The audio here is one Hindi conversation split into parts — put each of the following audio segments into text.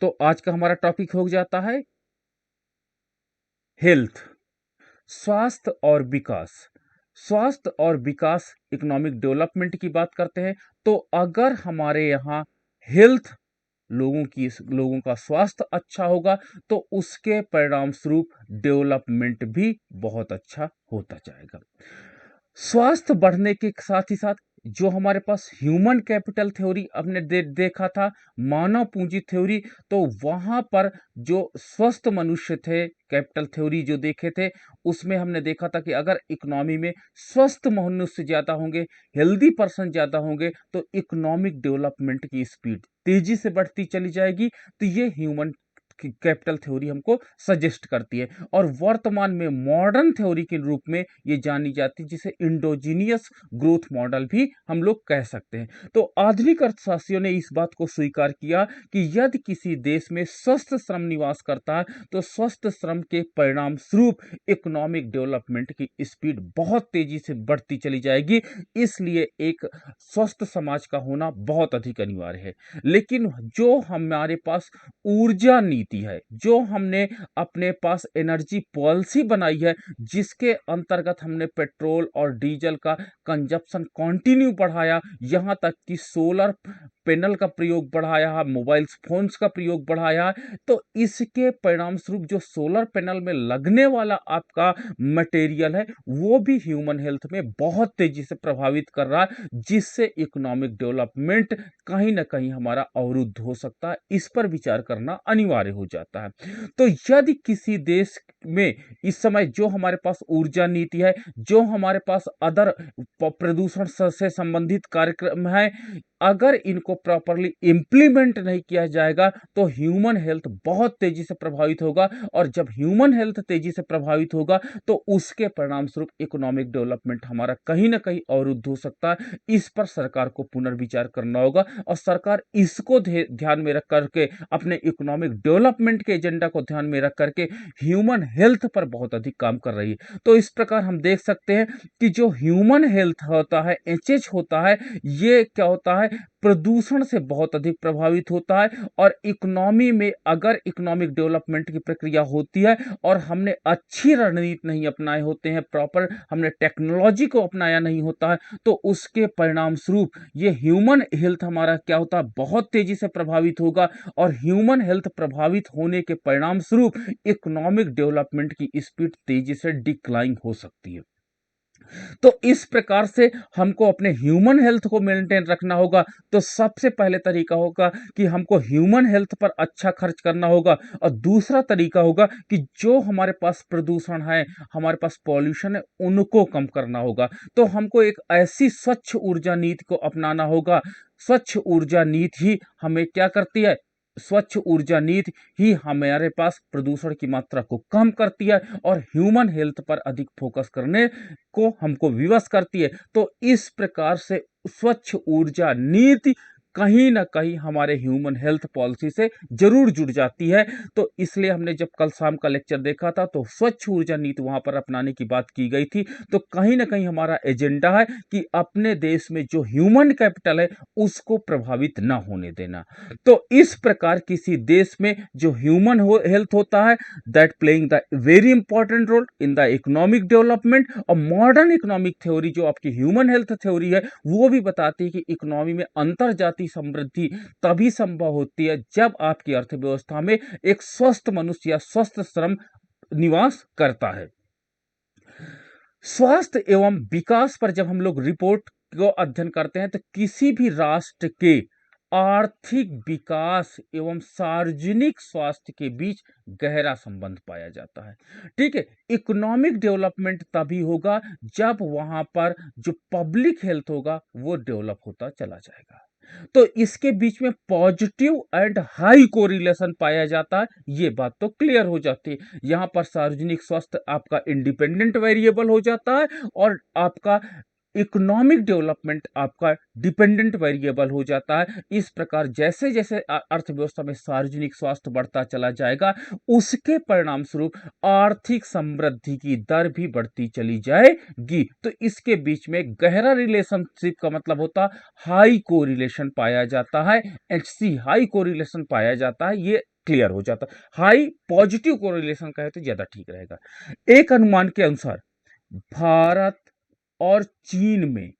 तो आज का हमारा टॉपिक हो जाता है हेल्थ, स्वास्थ्य और विकास। स्वास्थ्य और विकास, इकोनॉमिक डेवलपमेंट की बात करते हैं। तो अगर हमारे यहाँ हेल्थ, लोगों का स्वास्थ्य अच्छा होगा तो उसके परिणाम स्वरूप डेवलपमेंट भी बहुत अच्छा होता जाएगा। स्वास्थ्य बढ़ने के साथ ही साथ जो हमारे पास ह्यूमन कैपिटल थ्योरी हमने देखा था, मानव पूंजी थ्योरी, तो वहां पर जो स्वस्थ मनुष्य थे, कैपिटल थ्योरी जो देखे थे, उसमें हमने देखा था कि अगर इकोनॉमी में स्वस्थ मनुष्य ज्यादा होंगे, हेल्दी पर्सन ज्यादा होंगे, तो इकोनॉमिक डेवलपमेंट की स्पीड तेजी से बढ़ती चली जाएगी। तो ये ह्यूमन कैपिटल थ्योरी हमको सजेस्ट करती है और वर्तमान में मॉडर्न थ्योरी के रूप में ये जानी जाती है, जिसे इंडोजीनियस ग्रोथ मॉडल भी हम लोग कह सकते हैं। तो आधुनिक अर्थशास्त्रियों ने इस बात को स्वीकार किया कि यदि किसी देश में स्वस्थ श्रम निवास करता है तो स्वस्थ श्रम के परिणाम स्वरूप इकोनॉमिक डेवलपमेंट की स्पीड बहुत तेजी से बढ़ती चली जाएगी। इसलिए एक स्वस्थ समाज का होना बहुत अधिक अनिवार्य है। लेकिन जो हमारे पास ऊर्जा नीति है, जो हमने अपने पास एनर्जी पॉलिसी बनाई है, जिसके अंतर्गत हमने पेट्रोल और डीजल का कंजप्शन कंटिन्यू बढ़ाया, यहां तक कि सोलर पैनल का प्रयोग बढ़ाया, मोबाइल फोन्स का प्रयोग बढ़ाया, तो इसके परिणाम स्वरूप जो सोलर पैनल में लगने वाला आपका मटेरियल है वो भी ह्यूमन हेल्थ में बहुत तेजी से प्रभावित कर रहा है, जिससे इकोनॉमिक डेवलपमेंट कहीं ना कहीं हमारा अवरुद्ध हो सकता है। इस पर विचार करना अनिवार्य हो जाता है। तो यदि किसी देश में इस समय जो हमारे पास ऊर्जा नीति है, जो हमारे पास अदर प्रदूषण से संबंधित कार्यक्रम है, अगर इनको प्रॉपरली इंप्लीमेंट नहीं किया जाएगा तो ह्यूमन हेल्थ बहुत तेजी से प्रभावित होगा, और जब ह्यूमन हेल्थ तेजी से प्रभावित होगा तो उसके परिणाम स्वरूप इकोनॉमिक डेवलपमेंट हमारा कहीं ना कहीं अवरुद्ध हो सकता है। इस पर सरकार को पुनर्विचार करना होगा और सरकार इसको ध्यान में रख करके अपने इकोनॉमिक डेवलपमेंट के एजेंडा को ध्यान में रख करके ह्यूमन हेल्थ पर बहुत अधिक काम कर रही है। तो इस प्रकार हम देख सकते हैं कि जो ह्यूमन हेल्थ होता है, एचएच होता है, ये क्या होता है, प्रदूषण से बहुत अधिक प्रभावित होता है। और इकोनॉमी में अगर इकोनॉमिक डेवलपमेंट की प्रक्रिया होती है और हमने अच्छी रणनीति नहीं अपनाए होते हैं, प्रॉपर हमने टेक्नोलॉजी को अपनाया नहीं होता है, तो उसके परिणाम स्वरूप ये ह्यूमन हेल्थ हमारा क्या होता है, बहुत तेजी से प्रभावित होगा। और ह्यूमन हेल्थ प्रभावित होने के परिणाम स्वरूप इकोनॉमिक डेवलपमेंट की स्पीड तेजी से डिक्लाइन हो सकती है। तो इस प्रकार से हमको अपने ह्यूमन हेल्थ को मेंटेन रखना होगा। तो सबसे पहले तरीका होगा कि हमको ह्यूमन हेल्थ पर अच्छा खर्च करना होगा, और दूसरा तरीका होगा कि जो हमारे पास प्रदूषण है, हमारे पास पॉल्यूशन है, उनको कम करना होगा। तो हमको एक ऐसी स्वच्छ ऊर्जा नीति को अपनाना होगा। स्वच्छ ऊर्जा नीति ही हमें क्या करती है, स्वच्छ ऊर्जा नीति ही हमारे पास प्रदूषण की मात्रा को कम करती है और ह्यूमन हेल्थ पर अधिक फोकस करने को हमको विवश करती है। तो इस प्रकार से स्वच्छ ऊर्जा नीति कहीं ना कहीं हमारे ह्यूमन हेल्थ पॉलिसी से जरूर जुड़ जाती है। तो इसलिए हमने जब कल शाम का लेक्चर देखा था तो स्वच्छ ऊर्जा नीति वहां पर अपनाने की बात की गई थी। तो कहीं ना कहीं हमारा एजेंडा है कि अपने देश में जो ह्यूमन कैपिटल है उसको प्रभावित ना होने देना। तो इस प्रकार किसी देश में जो ह्यूमन हेल्थ होता है, that playing the very important role in the economic development. और मॉडर्न इकोनॉमिक थ्योरी जो आपकी ह्यूमन हेल्थ थ्योरी है वो भी बताती है कि इकोनॉमी में अंतर जातीय समृद्धि तभी संभव होती है जब आपकी अर्थव्यवस्था में एक स्वस्थ मनुष्य या स्वस्थ श्रम निवास करता है। स्वास्थ्य एवं विकास पर जब हम लोग रिपोर्ट को अध्ययन करते हैं तो किसी भी राष्ट्र के आर्थिक विकास एवं सार्वजनिक स्वास्थ्य के बीच गहरा संबंध पाया जाता है। ठीक है, इकोनॉमिक डेवलपमेंट तभी होगा जब वहां पर जो पब्लिक हेल्थ होगा वो डेवलप होता चला जाएगा। तो इसके बीच में पॉजिटिव एंड हाई कोरिलेशन पाया जाता है, ये बात तो क्लियर हो जाती है। यहां पर सार्वजनिक स्वास्थ्य आपका इंडिपेंडेंट वेरिएबल हो जाता है और आपका इकोनॉमिक डेवलपमेंट आपका डिपेंडेंट वेरिएबल हो जाता है। इस प्रकार जैसे जैसे अर्थव्यवस्था में सार्वजनिक स्वास्थ्य बढ़ता चला जाएगा, उसके परिणाम स्वरूप आर्थिक समृद्धि की दर भी बढ़ती चली जाएगी। तो इसके बीच में गहरा रिलेशनशिप का मतलब होता हाई कोरिलेशन पाया जाता है, एचसी हाई कोरिलेशन पाया जाता है। ये क्लियर हो जाता। हाई पॉजिटिव कोरिलेशन का है तो ज्यादा ठीक रहेगा। एक अनुमान के अनुसार भारत और चीन में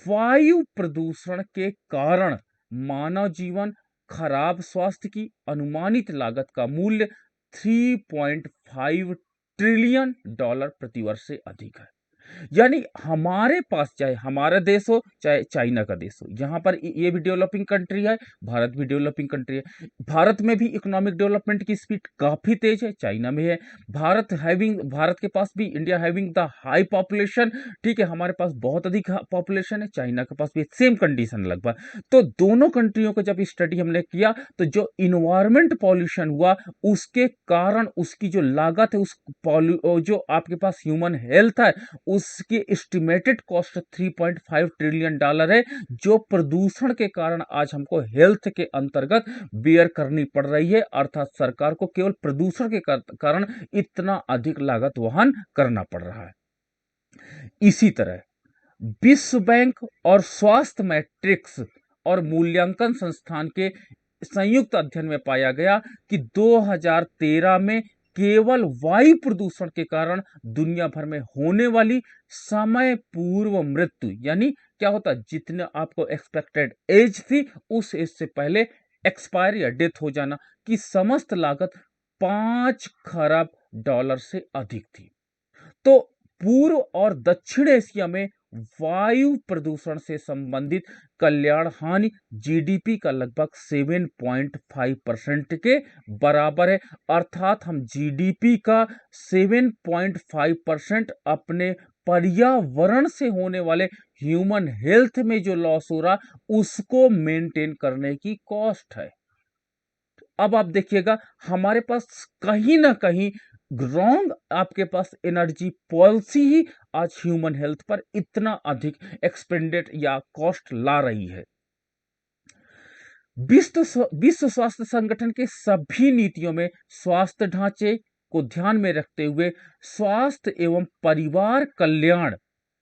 वायु प्रदूषण के कारण मानव जीवन, खराब स्वास्थ्य की अनुमानित लागत का मूल्य 3.5 ट्रिलियन डॉलर प्रतिवर्ष से अधिक है। यानी हमारे पास, चाहे हमारा देश हो चाहे चाइना का देश हो, यहाँ पर ये भी डेवलपिंग कंट्री है, भारत भी डेवलपिंग कंट्री है। भारत में भी इकोनॉमिक डेवलपमेंट की स्पीड काफी तेज है, चाइना में है। भारत के पास भी, India having the high population, ठीक है, हमारे पास बहुत अधिक पॉपुलेशन है, चाइना के पास भी सेम कंडीशन लगभग। तो दोनों कंट्रियों को जब स्टडी हमने किया तो जो इन्वायरमेंट पॉल्यूशन हुआ उसके कारण उसकी जो लागत है, जो आपके पास ह्यूमन हेल्थ है, उसकी एस्टिमेटेड कॉस्ट 3.5 ट्रिलियन डॉलर है, जो प्रदूषण के कारण आज हमको हेल्थ के अंतर्गत बेयर करनी पड़ रही है। अर्थात सरकार को केवल प्रदूषण के कारण इतना अधिक लागत वहन करना पड़ रहा है। इसी तरह विश्व बैंक और स्वास्थ्य मैट्रिक्स और मूल्यांकन संस्थान के संयुक्त अध्ययन में पाया गया कि 2013 में केवल वायु प्रदूषण के कारण दुनिया भर में होने वाली समय पूर्व मृत्यु, यानी क्या होता, जितने आपको एक्सपेक्टेड एज थी उस एज से पहले एक्सपायर या डेथ हो जाना की समस्त लागत 5 खरब डॉलर से अधिक थी। तो पूर्व और दक्षिण एशिया में वायु प्रदूषण से संबंधित कल्याण हानि जीडीपी का लगभग 7.5% के बराबर है। अर्थात हम जीडीपी का 7.5% अपने पर्यावरण से होने वाले ह्यूमन हेल्थ में जो लॉस हो रहा उसको मेंटेन करने की कॉस्ट है। अब आप देखिएगा हमारे पास कहीं ना कहीं रॉन्ग आपके पास एनर्जी पॉलिसी ही आज ह्यूमन हेल्थ पर इतना अधिक एक्सपेंडेड या कॉस्ट ला रही है। विश्व स्वास्थ्य संगठन के सभी नीतियों में स्वास्थ्य ढांचे को ध्यान में रखते हुए स्वास्थ्य एवं परिवार कल्याण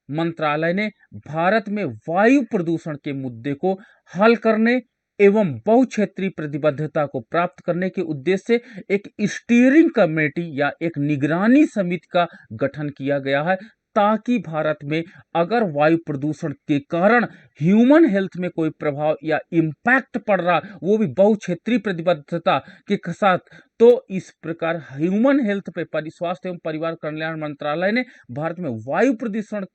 मंत्रालय ने भारत में वायु प्रदूषण के मुद्दे को हल करने एवं बहुक्षेत्रीय प्रतिबद्धता को प्राप्त करने के उद्देश्य से एक स्टीयरिंग कमेटी या एक निगरानी समिति का गठन किया गया है, ताकि भारत में अगर वायु प्रदूषण के कारण ह्यूमन हेल्थ में कोई प्रभाव या इम्पैक्ट पड़ रहा, वो भी बहुक्षेत्रीय प्रतिबद्धता के साथ, तो इस प्रकार ह्यूमन हेल्थ पे स्वास्थ्य एवं परिवार कल्याण मंत्रालय ने भारत में वायु प्रदूषण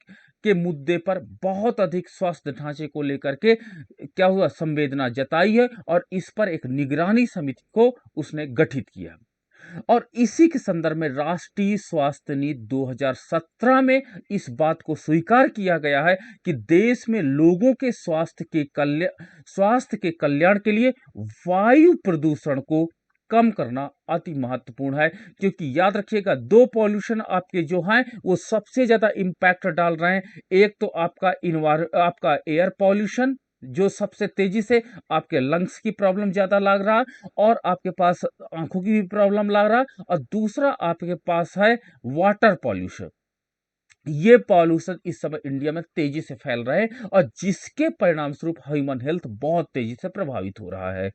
के मुद्दे पर बहुत अधिक स्वास्थ्य ढांचे को लेकर के क्या हुआ, संवेदना जताई है और इस पर एक निगरानी समिति को उसने गठित किया। और इसी के संदर्भ में राष्ट्रीय स्वास्थ्य नीति 2017 में इस बात को स्वीकार किया गया है कि देश में लोगों के स्वास्थ्य के कल्याण के लिए वायु प्रदूषण को कम करना अति महत्वपूर्ण है। क्योंकि याद रखिएगा, दो पॉल्यूशन आपके जो हैं वो सबसे ज्यादा इंपैक्ट डाल रहे हैं। एक तो आपका एयर पॉल्यूशन जो सबसे तेजी से आपके लंग्स की प्रॉब्लम ज्यादा लग रहा, और आपके पास आंखों की भी प्रॉब्लम लग रहा, और दूसरा आपके पास है वाटर पॉल्यूशन। ये पॉल्यूशन इस समय इंडिया में तेजी से फैल रहे हैं और जिसके परिणाम स्वरूप ह्यूमन हेल्थ बहुत तेजी से प्रभावित हो रहा है।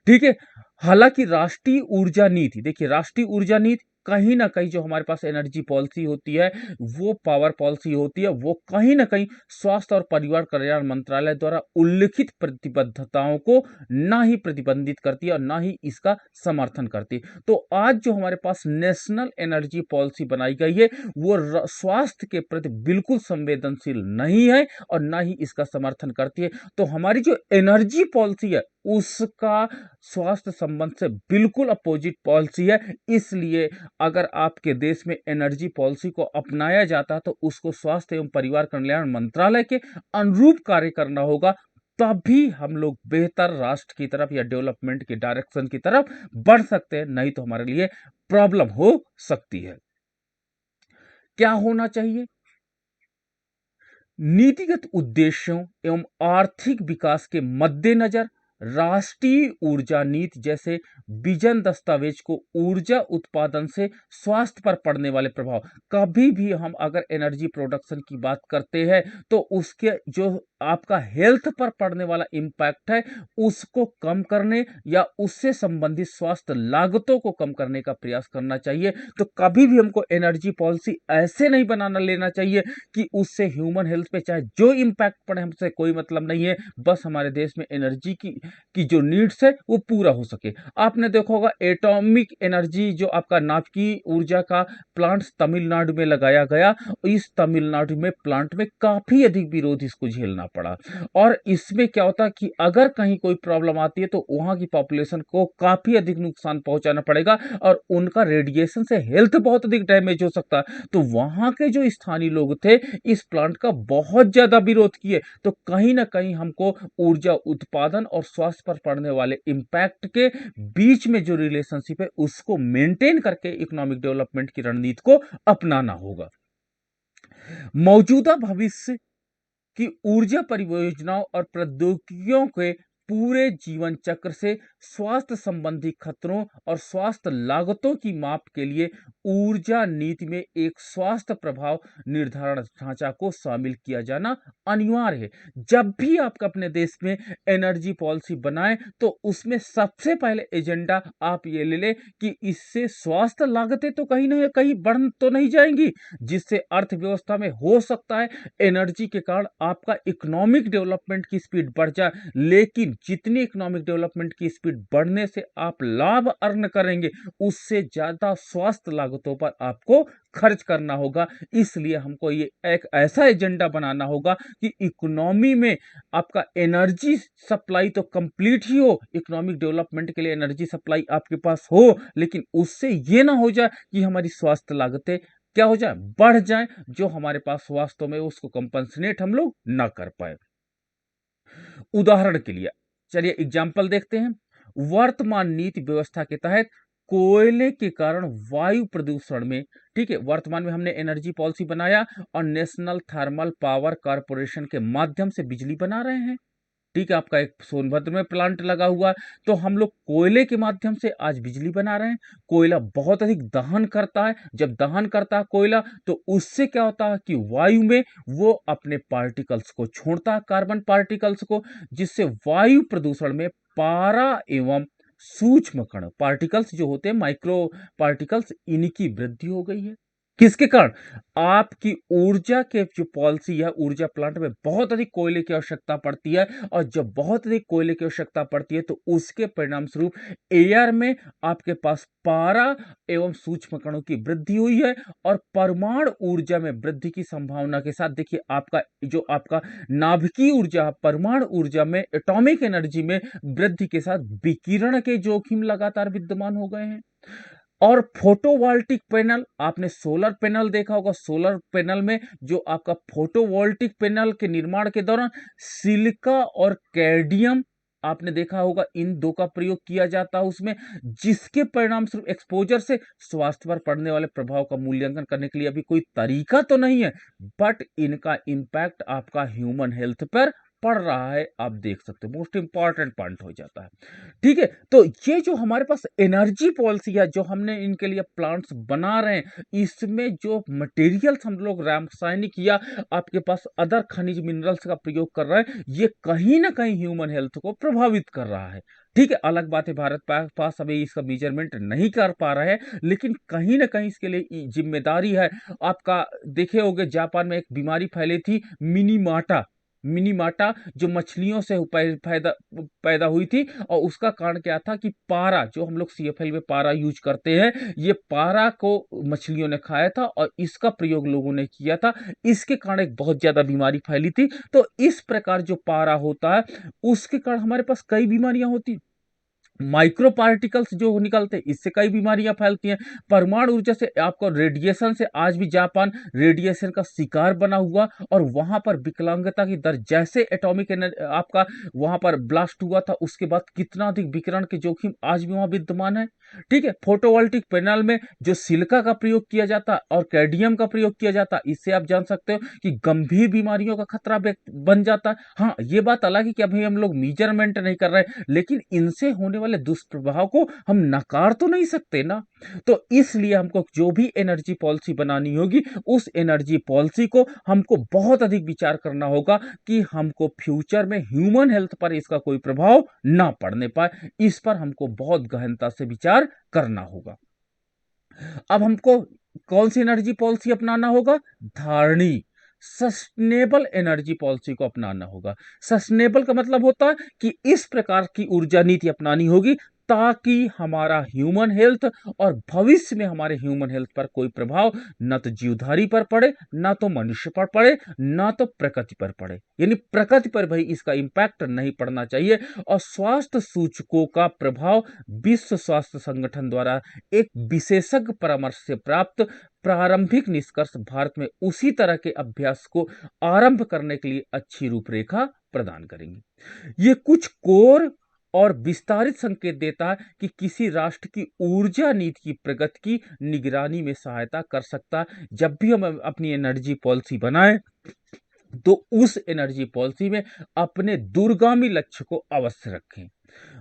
ठीक है, हालांकि राष्ट्रीय ऊर्जा नीति, देखिए राष्ट्रीय ऊर्जा नीति कहीं ना कहीं जो हमारे पास एनर्जी पॉलिसी होती है, वो पावर पॉलिसी होती है, वो कहीं ना कहीं स्वास्थ्य और परिवार कल्याण मंत्रालय द्वारा उल्लिखित प्रतिबद्धताओं को ना ही प्रतिबंधित करती है और ना ही इसका समर्थन करती है। तो आज जो हमारे पास नेशनल एनर्जी पॉलिसी बनाई गई है वो स्वास्थ्य के प्रति बिल्कुल संवेदनशील नहीं है और ना ही इसका समर्थन करती है। तो हमारी जो एनर्जी पॉलिसी है उसका स्वास्थ्य संबंध से बिल्कुल अपोजिट पॉलिसी है। इसलिए अगर आपके देश में एनर्जी पॉलिसी को अपनाया जाता तो उसको स्वास्थ्य एवं परिवार कल्याण मंत्रालय के अनुरूप कार्य करना होगा, तभी हम लोग बेहतर राष्ट्र की तरफ या डेवलपमेंट की डायरेक्शन की तरफ बढ़ सकते हैं, नहीं तो हमारे लिए प्रॉब्लम हो सकती है। क्या होना चाहिए? नीतिगत उद्देश्यों एवं आर्थिक विकास के मद्देनजर राष्ट्रीय ऊर्जा नीति जैसे विजन दस्तावेज को ऊर्जा उत्पादन से स्वास्थ्य पर पड़ने वाले प्रभाव, कभी भी हम अगर एनर्जी प्रोडक्शन की बात करते हैं तो उसके जो आपका हेल्थ पर पड़ने वाला इम्पैक्ट है उसको कम करने या उससे संबंधित स्वास्थ्य लागतों को कम करने का प्रयास करना चाहिए। तो कभी भी हमको एनर्जी पॉलिसी ऐसे नहीं बनाना लेना चाहिए कि उससे ह्यूमन हेल्थ पे चाहे जो इम्पैक्ट पड़े हमसे कोई मतलब नहीं है, बस हमारे देश में एनर्जी की जो नीड्स है वो पूरा हो सके। आपने देखा होगा एटॉमिक एनर्जी जो आपका नाभिकीय ऊर्जा का प्लांट तमिलनाडु में लगाया गया, इस तमिलनाडु में प्लांट में काफी अधिक विरोध इसको झेलना पड़ा। और इसमें क्या होता है कि अगर कहीं कोई प्रॉब्लम आती है तो वहां की पॉपुलेशन को काफी अधिक नुकसान पहुंचाना पड़ेगा और उनका रेडिएशन से हेल्थ बहुत अधिक डैमेज हो सकता है। तो वहां के जो स्थानीय लोग थे इस प्लांट का बहुत ज्यादा विरोध किए। तो कहीं ना कहीं हमको ऊर्जा उत्पादन और स्वास्थ्य पर पड़ने वाले इंपैक्ट के बीच में जो रिलेशनशिप है उसको मेंटेन करके इकोनॉमिक डेवलपमेंट की रणनीति को अपनाना होगा। मौजूदा भविष्य की ऊर्जा परियोजनाओं और प्रौद्योगिकियों के पूरे जीवन चक्र से स्वास्थ्य संबंधी खतरों और स्वास्थ्य लागतों की माप के लिए ऊर्जा नीति में एक स्वास्थ्य प्रभाव निर्धारण ढांचा को शामिल किया जाना अनिवार्य है। जब भी आप अपने देश में एनर्जी पॉलिसी बनाएं तो उसमें सबसे पहले एजेंडा आप ये ले लें कि इससे स्वास्थ्य लागतें तो कहीं ना कहीं बढ़ तो नहीं जाएंगी, जिससे अर्थव्यवस्था में हो सकता है एनर्जी के कारण आपका इकोनॉमिक डेवलपमेंट की स्पीड बढ़ जाए, लेकिन जितनी इकोनॉमिक डेवलपमेंट की स्पीड बढ़ने से आप लाभ अर्न करेंगे उससे ज्यादा स्वास्थ्य लागतों पर आपको खर्च करना होगा। इसलिए हमको ये एक ऐसा एजेंडा बनाना होगा कि इकोनॉमी में आपका एनर्जी सप्लाई तो कंप्लीट ही हो, इकोनॉमिक डेवलपमेंट के लिए एनर्जी सप्लाई आपके पास हो, लेकिन उससे ये ना हो जाए कि हमारी स्वास्थ्य लागतें क्या हो जाए, बढ़ जाए, जो हमारे पास वास्तव में उसको कंपनसेट हम लोग ना कर पाए। उदाहरण के लिए चलिए एग्जाम्पल देखते हैं। वर्तमान नीति व्यवस्था के तहत कोयले के कारण वायु प्रदूषण में, ठीक है, वर्तमान में हमने एनर्जी पॉलिसी बनाया और नेशनल थर्मल पावर कॉर्पोरेशन के माध्यम से बिजली बना रहे हैं। ठीक है, आपका एक सोनभद्र में प्लांट लगा हुआ है, तो हम लोग कोयले के माध्यम से आज बिजली बना रहे हैं। कोयला बहुत अधिक दहन करता है, जब दहन करता है कोयला तो उससे क्या होता है कि वायु में वो अपने पार्टिकल्स को छोड़ता है, कार्बन पार्टिकल्स को, जिससे वायु प्रदूषण में पारा एवं सूक्ष्म कण पार्टिकल्स जो होते हैं, माइक्रो पार्टिकल्स, इनकी वृद्धि हो गई है। किसके कारण? आपकी ऊर्जा के जो पॉलिसी है, ऊर्जा प्लांट में बहुत अधिक कोयले की आवश्यकता पड़ती है और जब बहुत अधिक कोयले की आवश्यकता पड़ती है तो उसके परिणाम स्वरूप एयर में आपके पास पारा एवं सूक्ष्म कणों की वृद्धि हुई है और परमाणु ऊर्जा में वृद्धि की संभावना के साथ देखिए आपका नाभिकीय ऊर्जा, परमाणु ऊर्जा में, एटॉमिक एनर्जी में वृद्धि के साथ विकिरण के जोखिम लगातार विद्यमान हो गए हैं। और फोटोवोल्टिक पैनल, आपने सोलर पैनल देखा होगा, सोलर पैनल में जो आपका फोटोवोल्टिक पैनल के निर्माण के दौरान सिलिका और कैडमियम आपने देखा होगा, इन दो का प्रयोग किया जाता है उसमें, जिसके परिणाम स्वरूप एक्सपोजर से स्वास्थ्य पर पड़ने वाले प्रभाव का मूल्यांकन करने के लिए अभी कोई तरीका तो नहीं है, बट इनका इंपैक्ट आपका ह्यूमन हेल्थ पर पड़ रहा है, आप देख सकते हो, मोस्ट इंपॉर्टेंट पॉइंट हो जाता है। ठीक है, तो ये जो हमारे पास एनर्जी पॉलिसी है, जो हमने इनके लिए प्लांट्स बना रहे हैं, इसमें जो मटेरियल्स हम लोग रासायनिक या आपके पास अदर खनिज मिनरल्स का प्रयोग कर रहे हैं, ये कहीं ना कहीं ह्यूमन हेल्थ को प्रभावित कर रहा है। ठीक है, अलग बात है भारत पास अभी इसका मेजरमेंट नहीं कर पा रहा है, लेकिन कहीं ना कहीं इसके लिए जिम्मेदारी है। आपका देखे होंगे जापान में एक बीमारी फैली थी, मिनीमाटा। मिनीमाटा जो मछलियों से पैदा पैदा हुई थी और उसका कारण क्या था कि पारा, जो हम लोग सीएफएल में पारा यूज करते हैं, ये पारा को मछलियों ने खाया था और इसका प्रयोग लोगों ने किया था, इसके कारण एक बहुत ज्यादा बीमारी फैली थी। तो इस प्रकार जो पारा होता है उसके कारण हमारे पास कई बीमारियां होती। माइक्रो पार्टिकल्स जो निकलते हैं, इससे कई बीमारियां फैलती हैं। परमाणु ऊर्जा से आपका रेडिएशन से आज भी जापान रेडिएशन का शिकार बना हुआ, और वहां पर विकलांगता की दर, जैसे एटॉमिक एनर्जी आपका वहां पर ब्लास्ट हुआ था, उसके बाद कितना अधिक विकिरण के जोखिम आज भी वहां विद्यमान है। ठीक है, फोटोवोल्टिक पैनल में जो सिलिका का प्रयोग किया जाता और कैडमियम का प्रयोग किया जाता, इससे आप जान सकते हो कि गंभीर बीमारियों का खतरा बन जाता। हाँ, ये बात अलग है कि अभी हम लोग मेजरमेंट नहीं कर रहे, लेकिन इनसे होने वाले दुष्प्रभाव को हम नकार तो नहीं सकते ना। तो इसलिए हमको जो भी एनर्जी पॉलिसी बनानी होगी, उस एनर्जी पॉलिसी को हमको बहुत अधिक विचार करना होगा कि हमको फ्यूचर में ह्यूमन हेल्थ पर इसका कोई प्रभाव ना पड़ने पाए। इस पर हमको बहुत गहनता से विचार करना होगा। अब हमको कौन सी एनर्जी पॉलिसी अपनाना होगा? धारणी सस्टेनेबल एनर्जी पॉलिसी को अपनाना होगा। सस्टेनेबल का मतलब होता है कि इस प्रकार की ऊर्जा नीति अपनानी होगी ताकि हमारा ह्यूमन हेल्थ और भविष्य में हमारे ह्यूमन हेल्थ पर कोई प्रभाव न तो जीवधारी पर पड़े, ना तो मनुष्य पर पड़े, ना तो प्रकृति पर पड़े। यानी प्रकृति पर भाई इसका इंपैक्ट नहीं पड़ना चाहिए। और स्वास्थ्य सूचकों का प्रभाव विश्व स्वास्थ्य संगठन द्वारा एक विशेषज्ञ परामर्श से प्राप्त प्रारंभिक निष्कर्ष भारत में उसी तरह के अभ्यास को आरंभ करने के लिए अच्छी रूपरेखा प्रदान करेंगे। ये कुछ कोर और विस्तारित संकेत देता है कि किसी राष्ट्र की ऊर्जा नीति की प्रगति की निगरानी में सहायता कर सकता है। जब भी हम अपनी एनर्जी पॉलिसी बनाएं, तो उस एनर्जी पॉलिसी में अपने दूरगामी लक्ष्य को अवश्य रखें।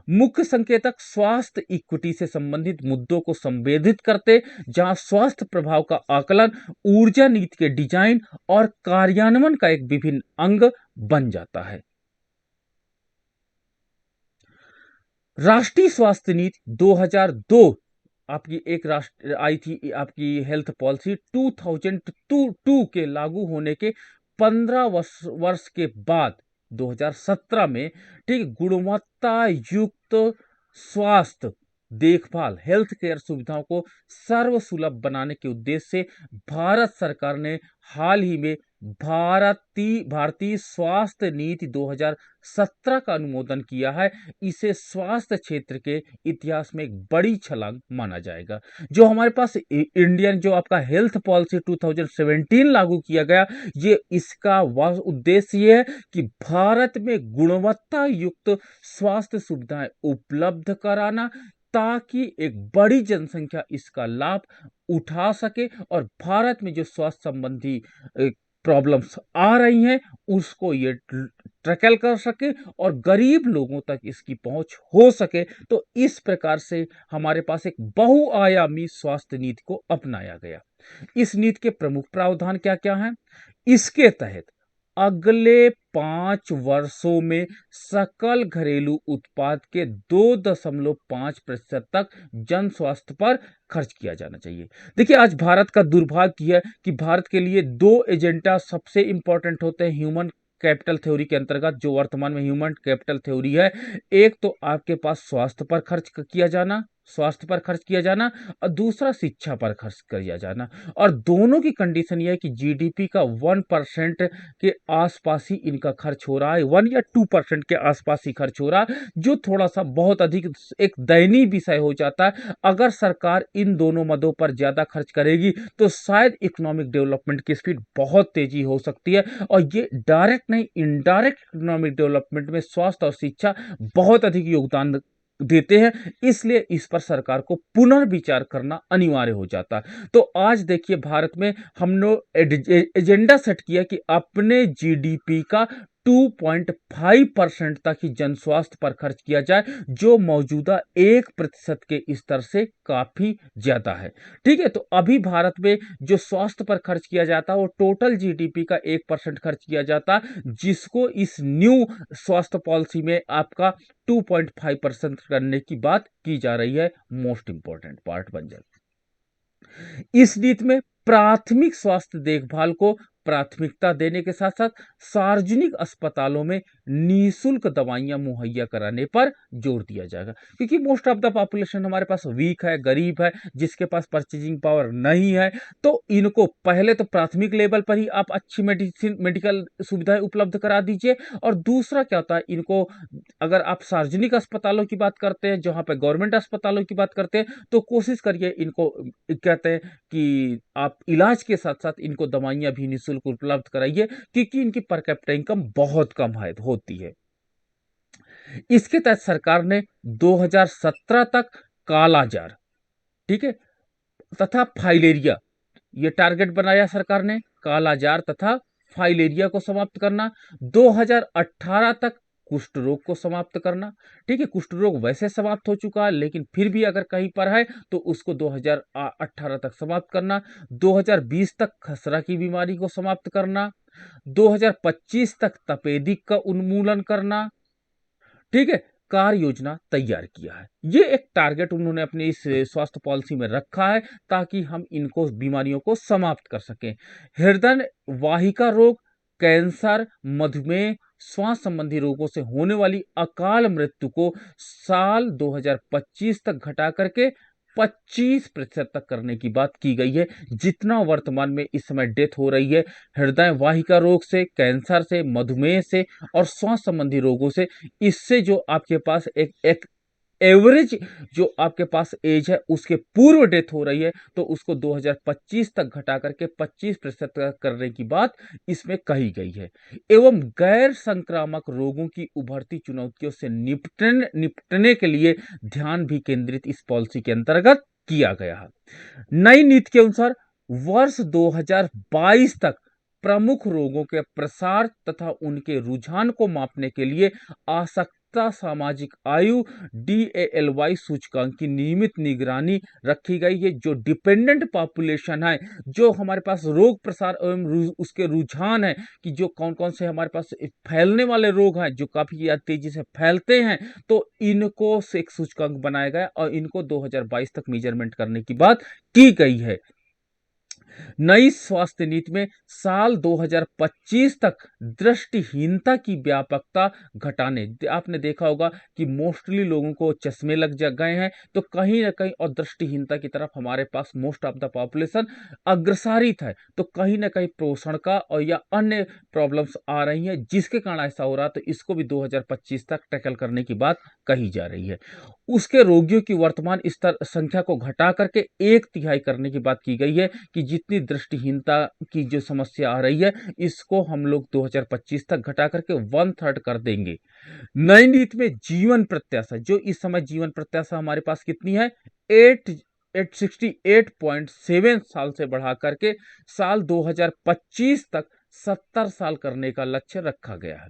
मुख्य संकेतक स्वास्थ्य इक्विटी से संबंधित मुद्दों को संबोधित करते, जहां स्वास्थ्य प्रभाव का आकलन ऊर्जा नीति के डिजाइन और कार्यान्वयन का एक विभिन्न अंग बन जाता है। राष्ट्रीय स्वास्थ्य नीति 2002 आपकी एक राष्ट्र आई थी, आपकी हेल्थ पॉलिसी 2002 के लागू होने के 15 वर्ष के बाद 2017 में ठीक गुणवत्ता युक्त स्वास्थ्य देखभाल हेल्थ केयर सुविधाओं को सर्वसुलभ बनाने के उद्देश्य से भारत सरकार ने हाल ही में भारतीय स्वास्थ्य नीति 2017 का अनुमोदन किया है। इसे स्वास्थ्य क्षेत्र के इतिहास में एक बड़ी छलांग माना जाएगा। जो हमारे पास इंडियन जो आपका हेल्थ पॉलिसी 2017 लागू किया गया, ये इसका उद्देश्य ये है कि भारत में गुणवत्ता युक्त स्वास्थ्य सुविधाएं उपलब्ध कराना, ताकि एक बड़ी जनसंख्या इसका लाभ उठा सके और भारत में जो स्वास्थ्य संबंधी प्रॉब्लम्स आ रही हैं उसको ये टैकल कर सके और गरीब लोगों तक इसकी पहुंच हो सके। तो इस प्रकार से हमारे पास एक बहुआयामी स्वास्थ्य नीति को अपनाया गया। इस नीति के प्रमुख प्रावधान क्या क्या हैं? इसके तहत अगले 5 वर्षों में सकल घरेलू उत्पाद के 2.5% तक जन स्वास्थ्य पर खर्च किया जाना चाहिए। देखिए, आज भारत का दुर्भाग्य है कि भारत के लिए दो एजेंडा सबसे इंपॉर्टेंट होते हैं ह्यूमन कैपिटल थ्योरी के अंतर्गत, जो वर्तमान में ह्यूमन कैपिटल थ्योरी है। एक तो आपके पास स्वास्थ्य पर खर्च किया जाना और दूसरा शिक्षा पर खर्च किया जाना। और दोनों की कंडीशन यह है कि जीडीपी का 1% के आसपास ही इनका खर्च हो रहा है, 1 या 2% के आसपास ही खर्च हो रहा है, जो थोड़ा सा बहुत अधिक एक दयनीय विषय हो जाता है। अगर सरकार इन दोनों मदों पर ज्यादा खर्च करेगी तो शायद इकोनॉमिक डेवलपमेंट की स्पीड बहुत तेजी हो सकती है, और ये डायरेक्ट नहीं इनडायरेक्ट इकोनॉमिक डेवलपमेंट में स्वास्थ्य और शिक्षा बहुत अधिक योगदान देते हैं। इसलिए इस पर सरकार को पुनर्विचार करना अनिवार्य हो जाता है। तो आज देखिए, भारत में हमने एजेंडा सेट किया कि अपने जीडीपी का 2.5% तक ही जन स्वास्थ्य पर खर्च किया जाए, जो मौजूदा 1% के स्तर से काफी ज्यादा है। ठीक है, तो अभी भारत में जो स्वास्थ्य पर खर्च किया जाता है वो टोटल जीडीपी का 1% खर्च किया जाता, जिसको इस न्यू स्वास्थ्य पॉलिसी में आपका 2.5% करने की बात की जा रही है। मोस्ट इंपॉर्टेंट पार्ट बन जाए। इस नीति में प्राथमिक स्वास्थ्य देखभाल को प्राथमिकता देने के साथ साथ सार्वजनिक अस्पतालों में निःशुल्क दवाइयां मुहैया कराने पर जोर दिया जाएगा, क्योंकि मोस्ट ऑफ द पॉपुलेशन हमारे पास वीक है, गरीब है, जिसके पास परचेजिंग पावर नहीं है। तो इनको पहले तो प्राथमिक लेवल पर ही आप अच्छी मेडिकल सुविधाएं उपलब्ध करा दीजिए, और दूसरा क्या होता है, इनको अगर आप सार्वजनिक अस्पतालों की बात करते हैं, जहां पे गवर्नमेंट अस्पतालों की बात करते हैं, तो कोशिश करिए इनको कहते हैं कि आप इलाज के साथ साथ इनको दवाइयां भी निःशुल्क उपलब्ध कराइए, क्योंकि इनकी पर कैपिटा इनकम बहुत कम है होती है। इसके तहत सरकार ने 2017 तक कालाजार, ठीक है, तथा फाइलेरिया, ये टारगेट बनाया सरकार ने, कालाजार तथा फाइलेरिया को समाप्त करना। 2018 तक कुष्ठ रोग को समाप्त करना। ठीक है, कुष्ठ रोग वैसे समाप्त हो चुका है, लेकिन फिर भी अगर कहीं पर है तो उसको 2018 तक समाप्त करना। 2020 तक खसरा की बीमारी को समाप्त करना। 2025 तक तपेदिक का उन्मूलन करना। ठीक है, कार्य योजना तैयार किया है। ये एक टारगेट उन्होंने अपनी इस स्वास्थ्य पॉलिसी में रखा है, ताकि हम इनको बीमारियों को समाप्त कर सकें। हृदय वाहिका रोग, कैंसर, मधुमेह, श्वास संबंधी रोगों से होने वाली अकाल मृत्यु को साल 2025 तक घटा करके 25% तक करने की बात की गई है, जितना वर्तमान में इस समय डेथ हो रही है हृदय वाहिका रोग से, कैंसर से, मधुमेह से और श्वास संबंधी रोगों से। इससे जो आपके पास एक एवरेज जो आपके पास एज है उसके पूर्व डेथ हो रही है, तो उसको 2025 तक घटा करके 25% तक करने की बात इसमें कही गई है। एवं गैर संक्रामक रोगों की उभरती चुनौतियों से निपटने के लिए ध्यान भी केंद्रित इस पॉलिसी के अंतर्गत किया गया है। नई नीति के अनुसार वर्ष 2022 तक प्रमुख रोगों के प्रसार तथा उनके रुझान को मापने के लिए आसक्ता सामाजिक आयु DALY सूचकांक की नियमित निगरानी रखी गई है। जो डिपेंडेंट पॉपुलेशन है, जो हमारे पास रोग प्रसार एवं उसके रुझान है, कि जो कौन कौन से हमारे पास फैलने वाले रोग हैं जो काफी तेजी से फैलते हैं, तो इनको से एक सूचकांक बनाया गया और इनको 2022 तक मेजरमेंट करने की बात की गई है। नई स्वास्थ्य नीति में साल 2025 तक दृष्टिहीनता की व्यापकता घटाने, आपने देखा होगा कि मोस्टली लोगों को चश्मे लग गए हैं, तो कहीं ना कहीं और दृष्टिहीनता की तरफ हमारे पास मोस्ट ऑफ द पॉपुलेशन अग्रसारित है, तो कहीं ना कहीं पोषण का और या अन्य प्रॉब्लम्स आ रही हैं, जिसके कारण ऐसा हो रहा है। तो इसको भी 2025 तक टैकल करने की बात कही जा रही है। उसके रोगियों की वर्तमान स्तर संख्या को घटा करके 1/3 करने की बात की गई है, कि जितनी दृष्टिहीनता की जो समस्या आ रही है, इसको हम लोग 2025 तक घटा करके 1/3 कर देंगे। नई नीति में जीवन प्रत्याशा, जो इस समय जीवन प्रत्याशा हमारे पास कितनी है, 68.7 साल से बढ़ा करके साल 2025 तक 70 साल करने का लक्ष्य रखा गया है।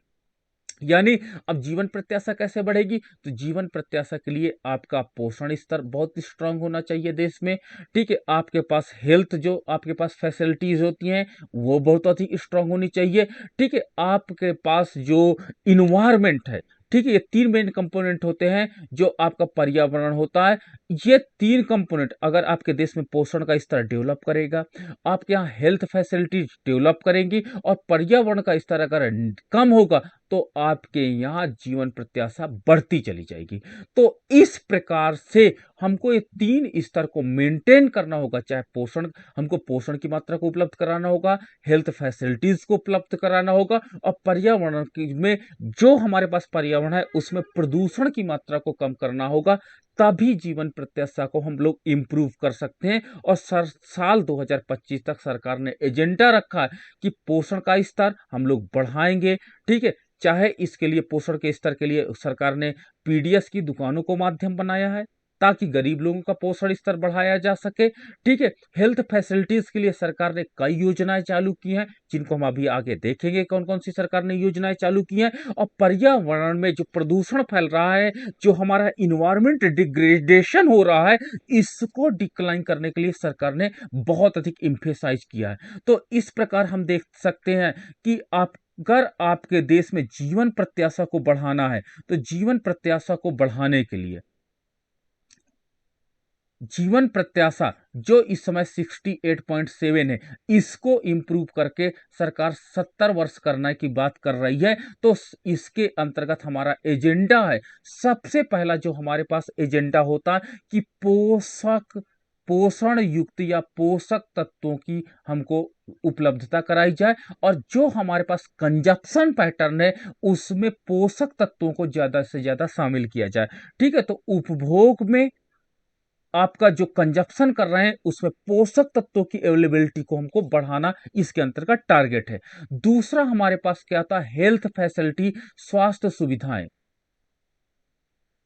यानी अब जीवन प्रत्याशा कैसे बढ़ेगी, तो जीवन प्रत्याशा के लिए आपका पोषण स्तर बहुत स्ट्रांग होना चाहिए देश में। ठीक है, आपके पास हेल्थ, जो आपके पास फैसिलिटीज होती हैं, वो बहुत अधिक स्ट्रांग होनी चाहिए। ठीक है, आपके पास जो इन्वायरमेंट है, ठीक है, ये 3 मेन कंपोनेंट होते हैं। जो आपका पर्यावरण होता है, ये 3 कंपोनेंट अगर आपके देश में पोषण का स्तर डेवलप करेगा, आपके यहाँ हेल्थ फैसिलिटीज डेवलप करेंगी, और पर्यावरण का स्तर अगर कम होगा, तो आपके यहाँ जीवन प्रत्याशा बढ़ती चली जाएगी। तो इस प्रकार से हमको ये 3 स्तर को मेंटेन करना होगा। चाहे पोषण, हमको पोषण की मात्रा को उपलब्ध कराना होगा, हेल्थ फैसिलिटीज को उपलब्ध कराना होगा, और पर्यावरण में जो हमारे पास पर्यावरण है उसमें प्रदूषण की मात्रा को कम करना होगा। तभी जीवन प्रत्याशा को हम लोग इंप्रूव कर सकते हैं। और साल 2025 तक सरकार ने एजेंडा रखा है कि पोषण का स्तर हम लोग बढ़ाएंगे। ठीक है, चाहे इसके लिए पोषण के स्तर के लिए सरकार ने पीडीएस की दुकानों को माध्यम बनाया है, ताकि गरीब लोगों का पोषण स्तर बढ़ाया जा सके। ठीक है, हेल्थ फैसिलिटीज के लिए सरकार ने कई योजनाएं चालू की हैं, जिनको हम अभी आगे देखेंगे कौन कौन सी सरकार ने योजनाएं चालू की हैं। और पर्यावरण में जो प्रदूषण फैल रहा है, जो हमारा इन्वायरमेंट डिग्रेडेशन हो रहा है, इसको डिक्लाइन करने के लिए सरकार ने बहुत अधिक इम्फेसाइज किया है। तो इस प्रकार हम देख सकते हैं कि अगर आपके देश में जीवन प्रत्याशा को बढ़ाना है, तो जीवन प्रत्याशा को बढ़ाने के लिए जीवन प्रत्याशा जो इस समय 68.7 है, इसको इम्प्रूव करके सरकार 70 वर्ष करने की बात कर रही है। तो इसके अंतर्गत हमारा एजेंडा है, सबसे पहला जो हमारे पास एजेंडा होता है कि पोषण युक्त या पोषक तत्वों की हमको उपलब्धता कराई जाए, और जो हमारे पास कंजप्शन पैटर्न है उसमें पोषक तत्वों को ज्यादा से ज्यादा शामिल किया जाए। ठीक है, तो उपभोग में आपका जो कंजप्शन कर रहे हैं उसमें पोषक तत्वों की अवेलेबिलिटी को हमको बढ़ाना इसके अंतर्गत टारगेट है। दूसरा हमारे पास क्या था, हेल्थ फैसिलिटी, स्वास्थ्य सुविधाएं,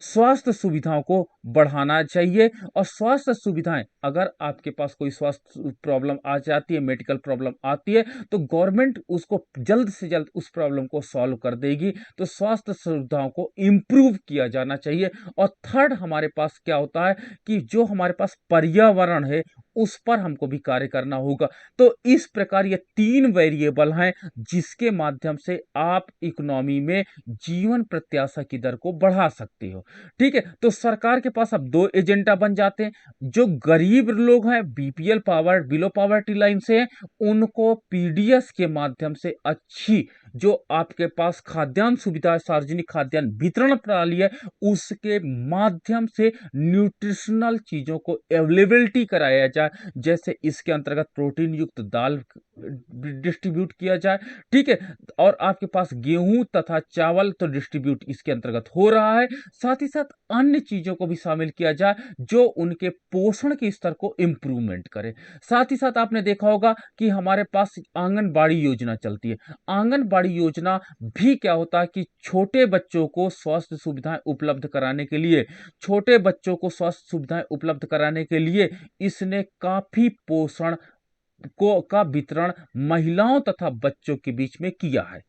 स्वास्थ्य सुविधाओं को बढ़ाना चाहिए। और स्वास्थ्य सुविधाएं, अगर आपके पास कोई स्वास्थ्य प्रॉब्लम आ जाती है, मेडिकल प्रॉब्लम आती है, तो गवर्नमेंट उसको जल्द से जल्द उस प्रॉब्लम को सॉल्व कर देगी। तो स्वास्थ्य सुविधाओं को इंप्रूव किया जाना चाहिए। और थर्ड हमारे पास क्या होता है कि जो हमारे पास पर्यावरण है उस पर हमको भी कार्य करना होगा। तो इस प्रकार ये 3 वेरिएबल हैं जिसके माध्यम से आप इकोनॉमी में जीवन प्रत्याशा की दर को बढ़ा सकते हो। ठीक है, तो सरकार के पास अब 2 एजेंडा बन जाते हैं। जो गरीब लोग हैं, BPL power below poverty line से हैं, उनको पीडीएस के माध्यम से अच्छी जो आपके पास खाद्यान्न सुविधा, सार्वजनिक खाद्यान्न वितरण प्रणाली है, उसके माध्यम से न्यूट्रिशनल चीजों को अवेलेबिलिटी कराया जाए। जैसे इसके अंतर्गत प्रोटीन युक्त दाल डिस्ट्रीब्यूट किया जाए। ठीक है, और आपके पास गेहूं तथा चावल तो डिस्ट्रीब्यूट इसके अंतर्गत हो रहा है। साथ ही साथ अन्य चीजों को भी शामिल किया जाए जो उनके पोषण के स्तर को इंप्रूवमेंट करे। साथ ही साथ आपने देखा होगा कि हमारे पास आंगनबाड़ी योजना चलती है। आंगनबाड़ी योजना भी क्या होता है कि छोटे बच्चों को स्वास्थ्य सुविधाएं उपलब्ध कराने के लिए, छोटे बच्चों को स्वास्थ्य सुविधाएं उपलब्ध कराने के लिए इसने काफी पोषण को का वितरण महिलाओं तथा बच्चों के बीच में किया है।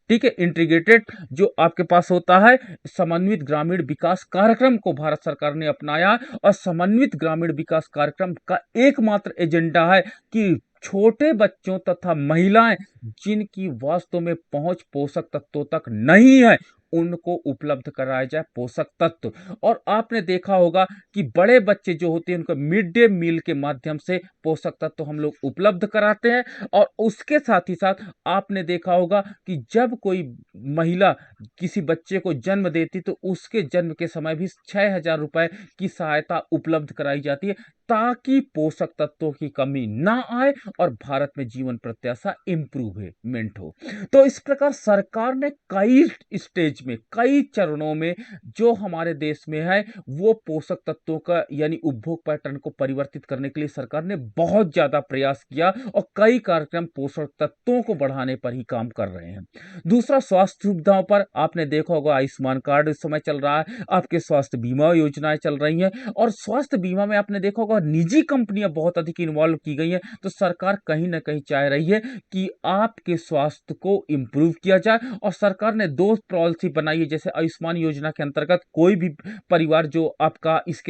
ठीक है, इंटीग्रेटेड जो आपके पास होता है समन्वित ग्रामीण विकास कार्यक्रम को भारत सरकार ने अपनाया। और समन्वित ग्रामीण विकास कार्यक्रम का एकमात्र एजेंडा है कि छोटे बच्चों तथा महिलाएं जिनकी वास्तव में पहुंच पोषक तत्वों तक नहीं है, उनको उपलब्ध कराया जाए पोषक तत्व। और आपने देखा होगा कि बड़े बच्चे जो होते हैं उनको मिड डे मील के माध्यम से पोषक तत्व हम लोग उपलब्ध कराते हैं। और उसके साथ ही साथ आपने देखा होगा कि जब कोई महिला किसी बच्चे को जन्म देती तो उसके जन्म के समय भी 6,000 रुपए की सहायता उपलब्ध कराई जाती है, ताकि पोषक तत्वों की कमी ना आए और भारत में जीवन प्रत्याशा इंप्रूवमेंट हो। तो इस प्रकार सरकार ने कई स्टेज में, कई चरणों में जो हमारे देश में है वो पोषक तत्वों का यानी उपभोग पैटर्न को परिवर्तित करने के लिए सरकार ने बहुत ज्यादा प्रयास किया और कई कार्यक्रम पोषक तत्वों को बढ़ाने पर ही काम कर रहे हैं। दूसरा, स्वास्थ्य सुविधाओं पर आपने देखा होगा आयुष्मान कार्ड इस समय चल रहा है, आपके स्वास्थ्य बीमा योजनाएं चल रही हैं। और स्वास्थ्य बीमा में आपने देखा होगा निजी कंपनियां बहुत अधिक इन्वॉल्व की गई हैं। तो सरकार कहीं ना कहीं चाह रही है कि आपके स्वास्थ्य को इंप्रूव किया जाए। और सरकार ने 2 पॉलिसी बनाई है, जैसे आयुष्मान योजना के अंतर्गत कोई भी परिवार जो आपका इस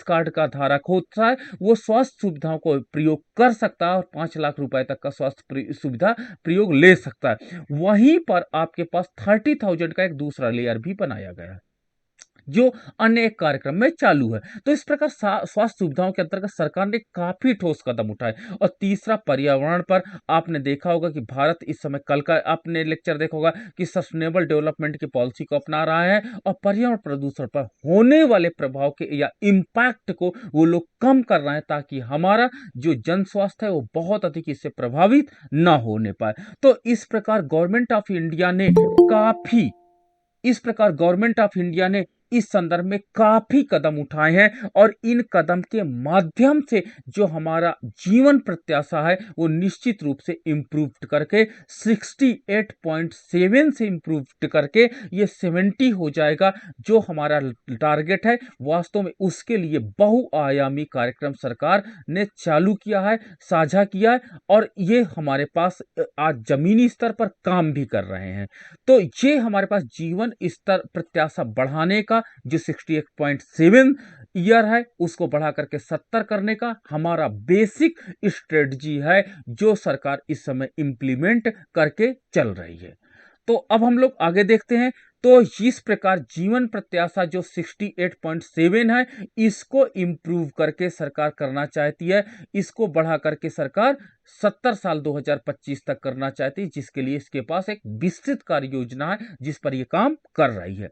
कार्ड का धारक होता है वो स्वास्थ्य सुविधाओं को प्रयोग कर सकता है और 5 लाख रुपए तक का स्वास्थ्य सुविधा प्रयोग ले सकता है। वहीं पर आपके पास 30,000 का एक दूसरा लेयर भी बनाया गया है जो अन्य एक कार्यक्रम में चालू है। तो इस प्रकार स्वास्थ्य सुविधाओं के अंतर्गत सरकार ने काफी ठोस कदम उठाए। और तीसरा, पर्यावरण पर आपने देखा होगा कि भारत इस समय, कल का आपने लेक्चर देखा होगा कि सस्टेनेबल डेवलपमेंट की पॉलिसी को अपना रहा है और पर्यावरण प्रदूषण पर होने वाले प्रभाव के या इम्पैक्ट को वो लोग कम कर रहे हैं, ताकि हमारा जो जन स्वास्थ्य है वो बहुत अधिक इससे प्रभावित ना होने पाए। तो इस प्रकार गवर्नमेंट ऑफ इंडिया ने इस संदर्भ में काफी कदम उठाए हैं। और इन कदम के माध्यम से जो हमारा जीवन प्रत्याशा है वो निश्चित रूप से इंप्रूव करके 68.7 से इंप्रूव करके ये 70 हो जाएगा, जो हमारा टारगेट है। वास्तव में उसके लिए बहुआयामी कार्यक्रम सरकार ने चालू किया है, साझा किया है, और ये हमारे पास आज जमीनी स्तर पर काम भी कर रहे हैं। तो ये हमारे पास जीवन स्तर प्रत्याशा बढ़ाने का जो 68.7 ईयर है उसको बढ़ा करके 70 करने का हमारा बेसिक स्ट्रेटजी है, जो सरकार इस समय इंप्लीमेंट करके चल रही है। तो अब हम लोग आगे देखते हैं तो इस प्रकार जीवन प्रत्याशा जो 68.7 है, इसको इम्प्रूव करके सरकार करना चाहती है। इसको बढ़ा करके सरकार 70 साल 2025 तक करना चाहती है, जिसके लिए इसके पास एक विस्तृत कार्य योजना है जिस पर यह काम कर रही है।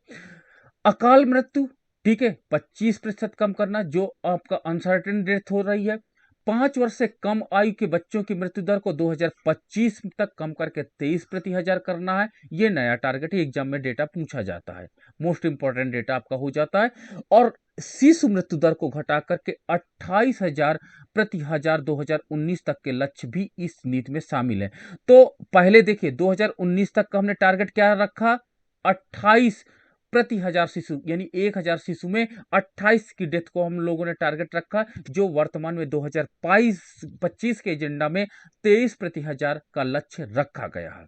अकाल मृत्यु, ठीक है, 25% कम करना, जो आपका अनसर्टेन डेथ हो रही है। 5 वर्ष से कम आयु के बच्चों की मृत्यु दर को 2025 तक कम करके 23 प्रति हजार करना है। यह नया टारगेट है, एग्जाम में डेटा पूछा जाता है, मोस्ट इंपॉर्टेंट डेटा आपका हो जाता है। और शिशु मृत्यु दर को घटा करके 28,000 प्रति हजार 2019 तक के लक्ष्य भी इस नीति में शामिल है। तो पहले देखिए 2019 तक का हमने टारगेट क्या रखा, 28 प्रति हजार शिशु, यानी 1000 शिशु में 28 की डेथ को हम लोगों ने टारगेट रखा, जो वर्तमान में 2025 के एजेंडा में 23 प्रति हजार का लक्ष्य रखा गया है।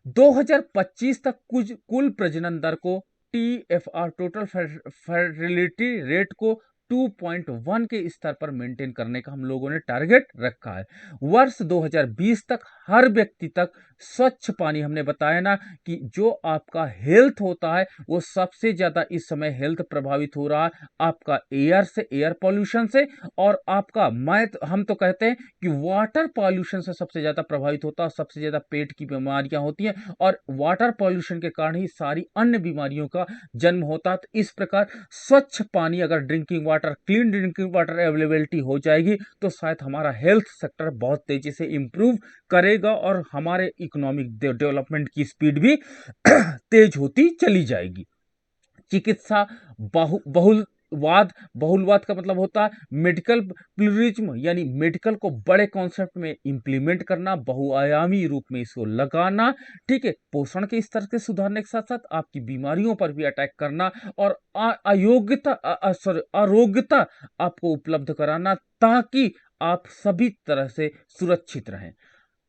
2025 तक कुल प्रजनन दर को TFR, टोटल फर्टिलिटी रेट को 2.1 के स्तर पर मेंटेन करने का हम लोगों ने टारगेट रखा है। वर्ष 2020 तक हर व्यक्ति तक स्वच्छ पानी, हमने बताया ना कि जो आपका हेल्थ होता है वो सबसे ज्यादा इस समय हेल्थ प्रभावित हो रहा है आपका एयर से, एयर पॉल्यूशन से, और आपका हम तो कहते हैं कि वाटर पॉल्यूशन से सबसे ज्यादा प्रभावित होता है। सबसे ज्यादा पेट की बीमारियां होती हैं और वाटर पॉल्यूशन के कारण ही सारी अन्य बीमारियों का जन्म होता है। तो इस प्रकार स्वच्छ पानी, अगर drinking water, clean drinking water availability हो जाएगी तो शायद हमारा हेल्थ सेक्टर बहुत तेजी से इंप्रूव करेगा और हमारे इकोनॉमिक डेवलपमेंट की स्पीड भी तेज होती चली जाएगी। चिकित्सा बहुलवाद का मतलब होता है मेडिकल प्लूरिज्म, यानी मेडिकल को बड़े कॉन्सेप्ट में इंप्लीमेंट करना, बहुआयामी रूप में इसको लगाना, ठीक है। पोषण के स्तर के सुधारने के साथ साथ आपकी बीमारियों पर भी अटैक करना और आरोग्यता आपको उपलब्ध कराना, ताकि आप सभी तरह से सुरक्षित रहें।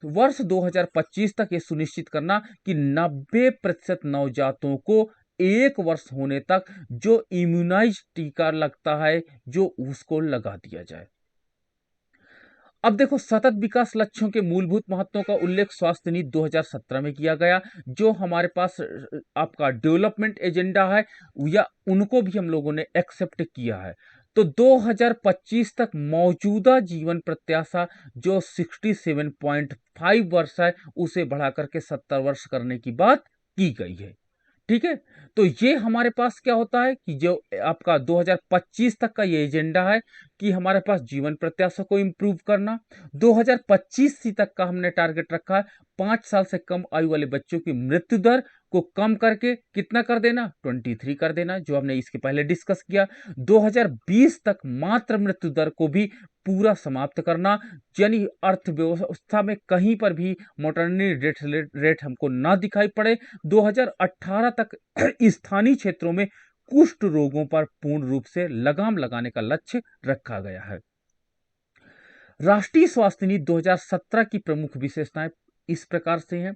वर्ष 2025 तक ये सुनिश्चित करना कि 90% नवजातों को 1 वर्ष होने तक जो इम्यूनाइज टीका लगता है, जो उसको लगा दिया जाए। अब देखो, सतत विकास लक्ष्यों के मूलभूत महत्वों का उल्लेख स्वास्थ्य नीति 2017 में किया गया। जो हमारे पास आपका डेवलपमेंट एजेंडा है, या उनको भी हम लोगों ने एक्सेप्ट किया है। तो 2025 तक मौजूदा जीवन प्रत्याशा जो 67.5 वर्ष है, उसे बढ़ा करके 70 वर्ष करने की बात की गई है, ठीक है। तो ये हमारे पास क्या होता है कि जो आपका 2025 तक का ये एजेंडा है कि हमारे पास जीवन प्रत्याशा को इंप्रूव करना। 2025 तक का हमने टारगेट रखा है 5 साल से कम आयु वाले बच्चों की मृत्यु दर को कम करके कितना कर देना, 23 कर देना, जो हमने इसके पहले डिस्कस किया। 2020 तक मातृ मृत्यु दर को भी पूरा समाप्त करना, यानी अर्थव्यवस्था में कहीं पर भी मोर्टेलिटी रेट हमको ना दिखाई पड़े। 2018 तक स्थानीय क्षेत्रों में कुष्ठ रोगों पर पूर्ण रूप से लगाम लगाने का लक्ष्य रखा गया है। राष्ट्रीय स्वास्थ्य नीति 2017 की प्रमुख विशेषताएं इस प्रकार से हैं।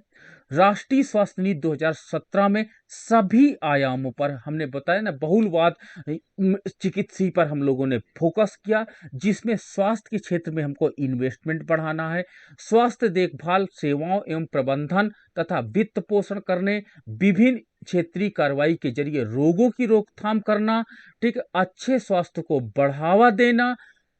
राष्ट्रीय स्वास्थ्य नीति 2017 में सभी आयामों पर, हमने बताया ना, बहुलवाद चिकित्सा पर हम लोगों ने फोकस किया, जिसमें स्वास्थ्य के क्षेत्र में हमको इन्वेस्टमेंट बढ़ाना है, स्वास्थ्य देखभाल सेवाओं एवं प्रबंधन तथा वित्त पोषण करने, विभिन्न क्षेत्रीय कार्रवाई के जरिए रोगों की रोकथाम करना, ठीक, अच्छे स्वास्थ्य को बढ़ावा देना,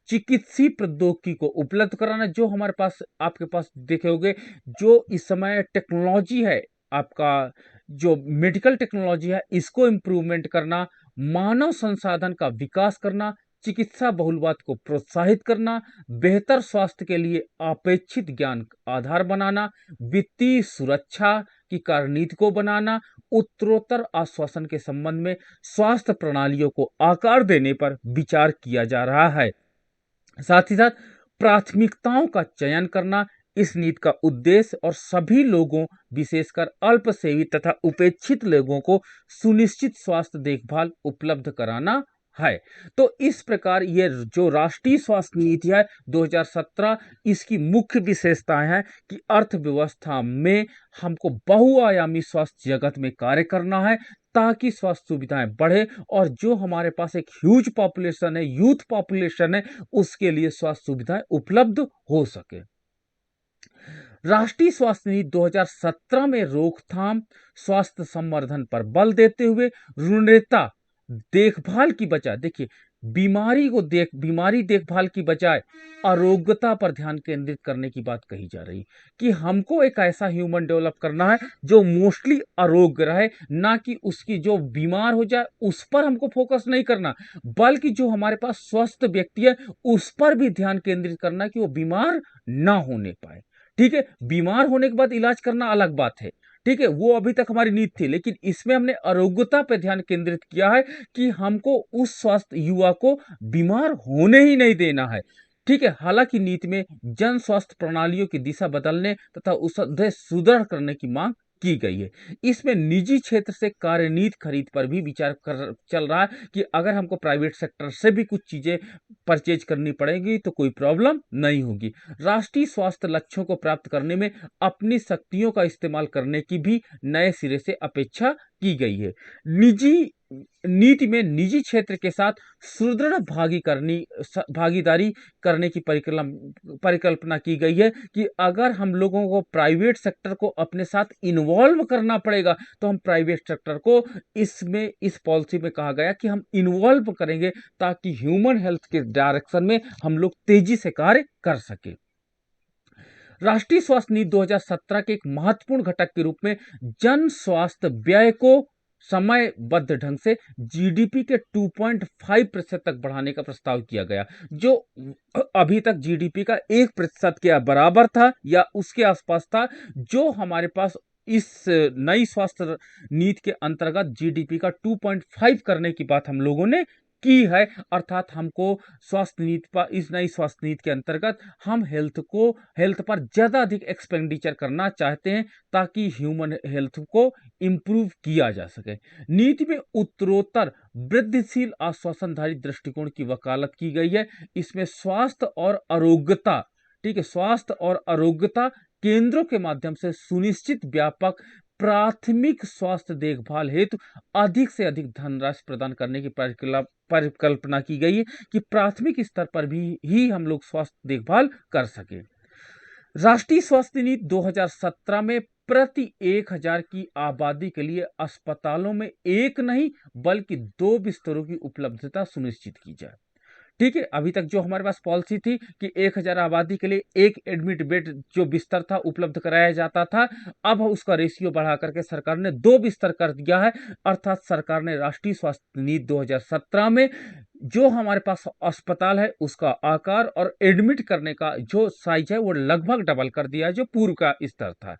चिकित्सीय प्रौद्योगिकी को उपलब्ध कराना। जो हमारे पास, आपके पास देखे होंगे, जो इस समय टेक्नोलॉजी है, आपका जो मेडिकल टेक्नोलॉजी है, इसको इंप्रूवमेंट करना, मानव संसाधन का विकास करना, चिकित्सा बहुलवाद को प्रोत्साहित करना, बेहतर स्वास्थ्य के लिए अपेक्षित ज्ञान आधार बनाना, वित्तीय सुरक्षा की कार्यनीति को बनाना, उत्तरोत्तर आश्वासन के संबंध में स्वास्थ्य प्रणालियों को आकार देने पर विचार किया जा रहा है। साथ ही साथ प्राथमिकताओं का चयन करना इस नीति का उद्देश्य, और सभी लोगों, विशेषकर अल्पसेवी तथा उपेक्षित लोगों को सुनिश्चित स्वास्थ्य देखभाल उपलब्ध कराना है। तो इस प्रकार ये जो राष्ट्रीय स्वास्थ्य नीति है 2017, इसकी मुख्य विशेषताएं हैं कि अर्थव्यवस्था में हमको बहुआयामी स्वास्थ्य जगत में कार्य करना है, ताकि स्वास्थ्य सुविधाएं बढ़े, और जो हमारे पास एक ह्यूज पॉपुलेशन है, यूथ पॉपुलेशन है, उसके लिए स्वास्थ्य सुविधाएं उपलब्ध हो सके। राष्ट्रीय स्वास्थ्य नीति 2017 में रोकथाम, स्वास्थ्य संवर्धन पर बल देते हुए रुग्णता देखभाल की बजाय, देखिए, बीमारी देखभाल की बजाय आरोग्यता पर ध्यान केंद्रित करने की बात कही जा रही कि हमको एक ऐसा ह्यूमन डेवलप करना है जो मोस्टली आरोग्य रहे, ना कि उसकी जो बीमार हो जाए उस पर हमको फोकस नहीं करना, बल्कि जो हमारे पास स्वस्थ व्यक्ति है उस पर भी ध्यान केंद्रित करना कि वो बीमार ना होने पाए। ठीक है, बीमार होने के बाद इलाज करना अलग बात है। ठीक है, वो अभी तक हमारी नीति थी, लेकिन इसमें हमने आरोग्यता पे ध्यान केंद्रित किया है कि हमको उस स्वस्थ युवा को बीमार होने ही नहीं देना है। ठीक है, हालांकि नीति में जन स्वास्थ्य प्रणालियों की दिशा बदलने तथा उसे सुदृढ़ करने की मांग की गई है। इसमें निजी क्षेत्र से कार्यनीति खरीद पर भी विचार कर चल रहा है कि अगर हमको प्राइवेट सेक्टर से भी कुछ चीजें परचेज करनी पड़ेगी तो कोई प्रॉब्लम नहीं होगी। राष्ट्रीय स्वास्थ्य लक्ष्यों को प्राप्त करने में अपनी शक्तियों का इस्तेमाल करने की भी नए सिरे से अपेक्षा की गई है। निजी नीति में निजी क्षेत्र के साथ सुदृढ़ भागीदारी करने की परिकल्पना की गई है कि अगर हम लोगों को प्राइवेट सेक्टर को अपने साथ इन्वॉल्व करना पड़ेगा तो हम प्राइवेट सेक्टर को इसमें, इस पॉलिसी में कहा गया कि हम इन्वॉल्व करेंगे ताकि ह्यूमन हेल्थ के डायरेक्शन में हम लोग तेजी से कार्य कर सके। राष्ट्रीय स्वास्थ्य नीति 2017 के एक महत्वपूर्ण घटक के रूप में जन स्वास्थ्य व्यय को समयबद्ध ढंग से जीडीपी के 2.5% तक बढ़ाने का प्रस्ताव किया गया, जो अभी तक जीडीपी का 1% के बराबर था या उसके आसपास था, जो हमारे पास इस नई स्वास्थ्य नीति के अंतर्गत जीडीपी का 2.5 करने की बात हम लोगों ने की है। अर्थात हमको स्वास्थ्य नीति पर, इस नई स्वास्थ्य नीति के अंतर्गत हम हेल्थ पर ज्यादा अधिक एक्सपेंडिचर करना चाहते हैं ताकि ह्यूमन हेल्थ को इंप्रूव किया जा सके। नीति में उत्तरोत्तर वृद्धिशील आश्वासनधारी दृष्टिकोण की वकालत की गई है। इसमें स्वास्थ्य और आरोग्यता, ठीक है, स्वास्थ्य और आरोग्यता केंद्रों के माध्यम से सुनिश्चित व्यापक प्राथमिक स्वास्थ्य देखभाल हेतु अधिक से अधिक धनराशि प्रदान करने की परिकल्पना की गई है कि प्राथमिक स्तर पर भी ही हम लोग स्वास्थ्य देखभाल कर सके। राष्ट्रीय स्वास्थ्य नीति 2017 में प्रति 1000 की आबादी के लिए अस्पतालों में एक नहीं बल्कि 2 बिस्तरों की उपलब्धता सुनिश्चित की जाए। ठीक है, अभी तक जो हमारे पास पॉलिसी थी कि 1000 आबादी के लिए एक एडमिट बेड जो बिस्तर था उपलब्ध कराया जाता था, अब उसका रेशियो बढ़ा करके सरकार ने 2 बिस्तर कर दिया है। अर्थात सरकार ने राष्ट्रीय स्वास्थ्य नीति 2017 में जो हमारे पास अस्पताल है उसका आकार और एडमिट करने का जो साइज है वो लगभग डबल कर दिया है जो पूर्व का स्तर था।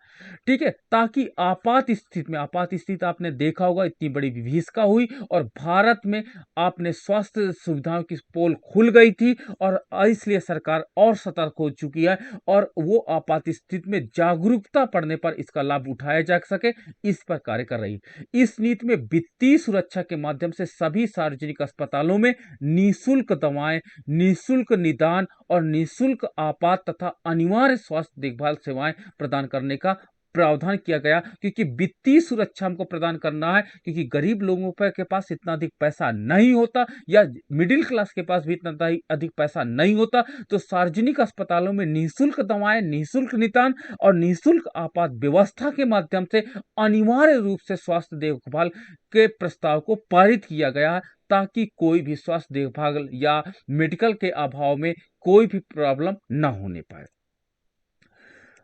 ठीक है, ताकि आपात स्थिति आपने देखा होगा इतनी बड़ी विभीषिका हुई और भारत में आपने स्वास्थ्य सुविधाओं की पोल खुल गई थी और इसलिए सरकार और सतर्क हो चुकी है और वो आपात स्थिति में जागरूकता पड़ने पर इसका लाभ उठाया जा सके, इस पर कार्य कर रही है। इस नीति में वित्तीय सुरक्षा के माध्यम से सभी सार्वजनिक अस्पतालों में निःशुल्क दवाएं, निःशुल्क निदान और निःशुल्क आपात तथा अनिवार्य स्वास्थ्य देखभाल सेवाएं प्रदान करने का प्रावधान किया गया, क्योंकि वित्तीय सुरक्षा हमको प्रदान करना है, क्योंकि गरीब लोगों के पास इतना अधिक पैसा नहीं होता या मिडिल क्लास के पास भी इतना अधिक पैसा नहीं होता, तो सार्वजनिक अस्पतालों में निःशुल्क दवाएं, निःशुल्क निदान और निःशुल्क आपात व्यवस्था के माध्यम से अनिवार्य रूप से स्वास्थ्य देखभाल के प्रस्ताव को पारित किया गया है ताकि कोई भी स्वास्थ्य देखभाल या मेडिकल के अभाव में कोई भी प्रॉब्लम ना होने पाए।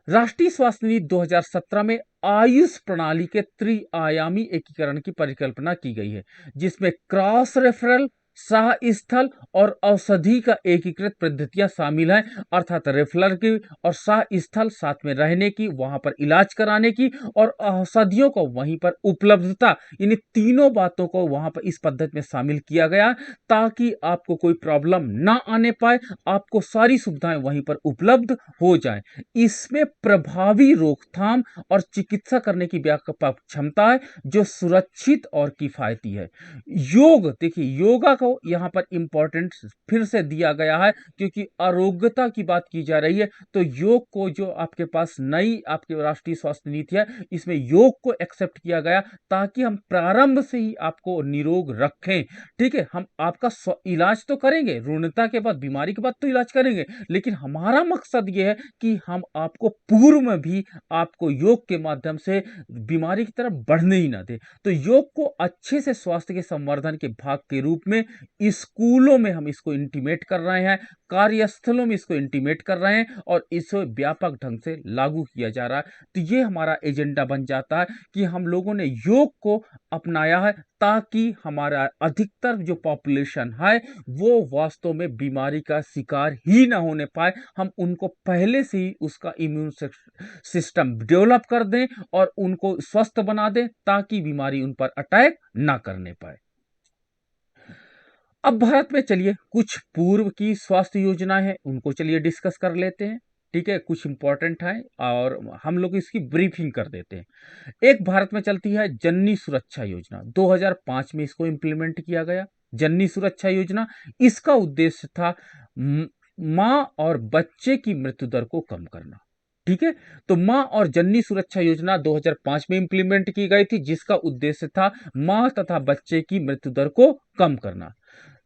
राष्ट्रीय स्वास्थ्य नीति 2017 में आयुष प्रणाली के त्रिआयामी एकीकरण की परिकल्पना की गई है, जिसमें क्रॉस रेफरल, सह स्थल और औषधि का एकीकृत पद्धतियां शामिल हैं। अर्थात रेफरल की और सह स्थल साथ में रहने की, वहां पर इलाज कराने की और औषधियों को वहीं पर उपलब्धता, इन तीनों बातों को वहां पर इस पद्धति में शामिल किया गया ताकि आपको कोई प्रॉब्लम ना आने पाए, आपको सारी सुविधाएं वहीं पर उपलब्ध हो जाएं। इसमें प्रभावी रोकथाम और चिकित्सा करने की व्यापक क्षमता है जो सुरक्षित और किफायती है। योग, देखिए, योगा देखो यहाँ पर इंपॉर्टेंट फिर से दिया गया है, क्योंकि आरोग्यता की बात की जा रही है, तो योग को, जो आपके पास नई आपकी राष्ट्रीय स्वास्थ्य नीति है, इसमें योग को एक्सेप्ट किया गया ताकि हम प्रारंभ से ही आपको निरोग रखें। ठीक है, हम आपका इलाज तो करेंगे, रुग्णता के बाद, बीमारी के बाद तो इलाज करेंगे, लेकिन हमारा मकसद यह है कि हम आपको पूर्व में भी आपको योग के माध्यम से बीमारी की तरफ बढ़ने ही ना दें। तो योग को अच्छे से स्वास्थ्य के संवर्धन के भाग के रूप में स्कूलों में हम इसको इंटीमेट कर रहे हैं, कार्यस्थलों में इसको इंटीमेट कर रहे हैं, और इसे व्यापक ढंग से लागू किया जा रहा है। तो ये हमारा एजेंडा बन जाता है कि हम लोगों ने योग को अपनाया है ताकि हमारा अधिकतर जो पॉपुलेशन है वो वास्तव में बीमारी का शिकार ही ना होने पाए। हम उनको पहले से ही उसका इम्यून सिस्टम डेवलप कर दें और उनको स्वस्थ बना दें ताकि बीमारी उन पर अटैक ना करने पाए। अब भारत में चलिए कुछ पूर्व की स्वास्थ्य योजनाएं हैं, उनको चलिए डिस्कस कर लेते हैं। ठीक है, कुछ इंपॉर्टेंट है और हम लोग इसकी ब्रीफिंग कर देते हैं। एक भारत में चलती है जननी सुरक्षा योजना, 2005 में इसको इंप्लीमेंट किया गया। जननी सुरक्षा योजना, इसका उद्देश्य था मां और बच्चे की मृत्यु दर को कम करना। ठीक है, तो मां और जननी सुरक्षा योजना 2005 में इंप्लीमेंट की गई थी, जिसका उद्देश्य था मां तथा बच्चे की मृत्यु दर को कम करना।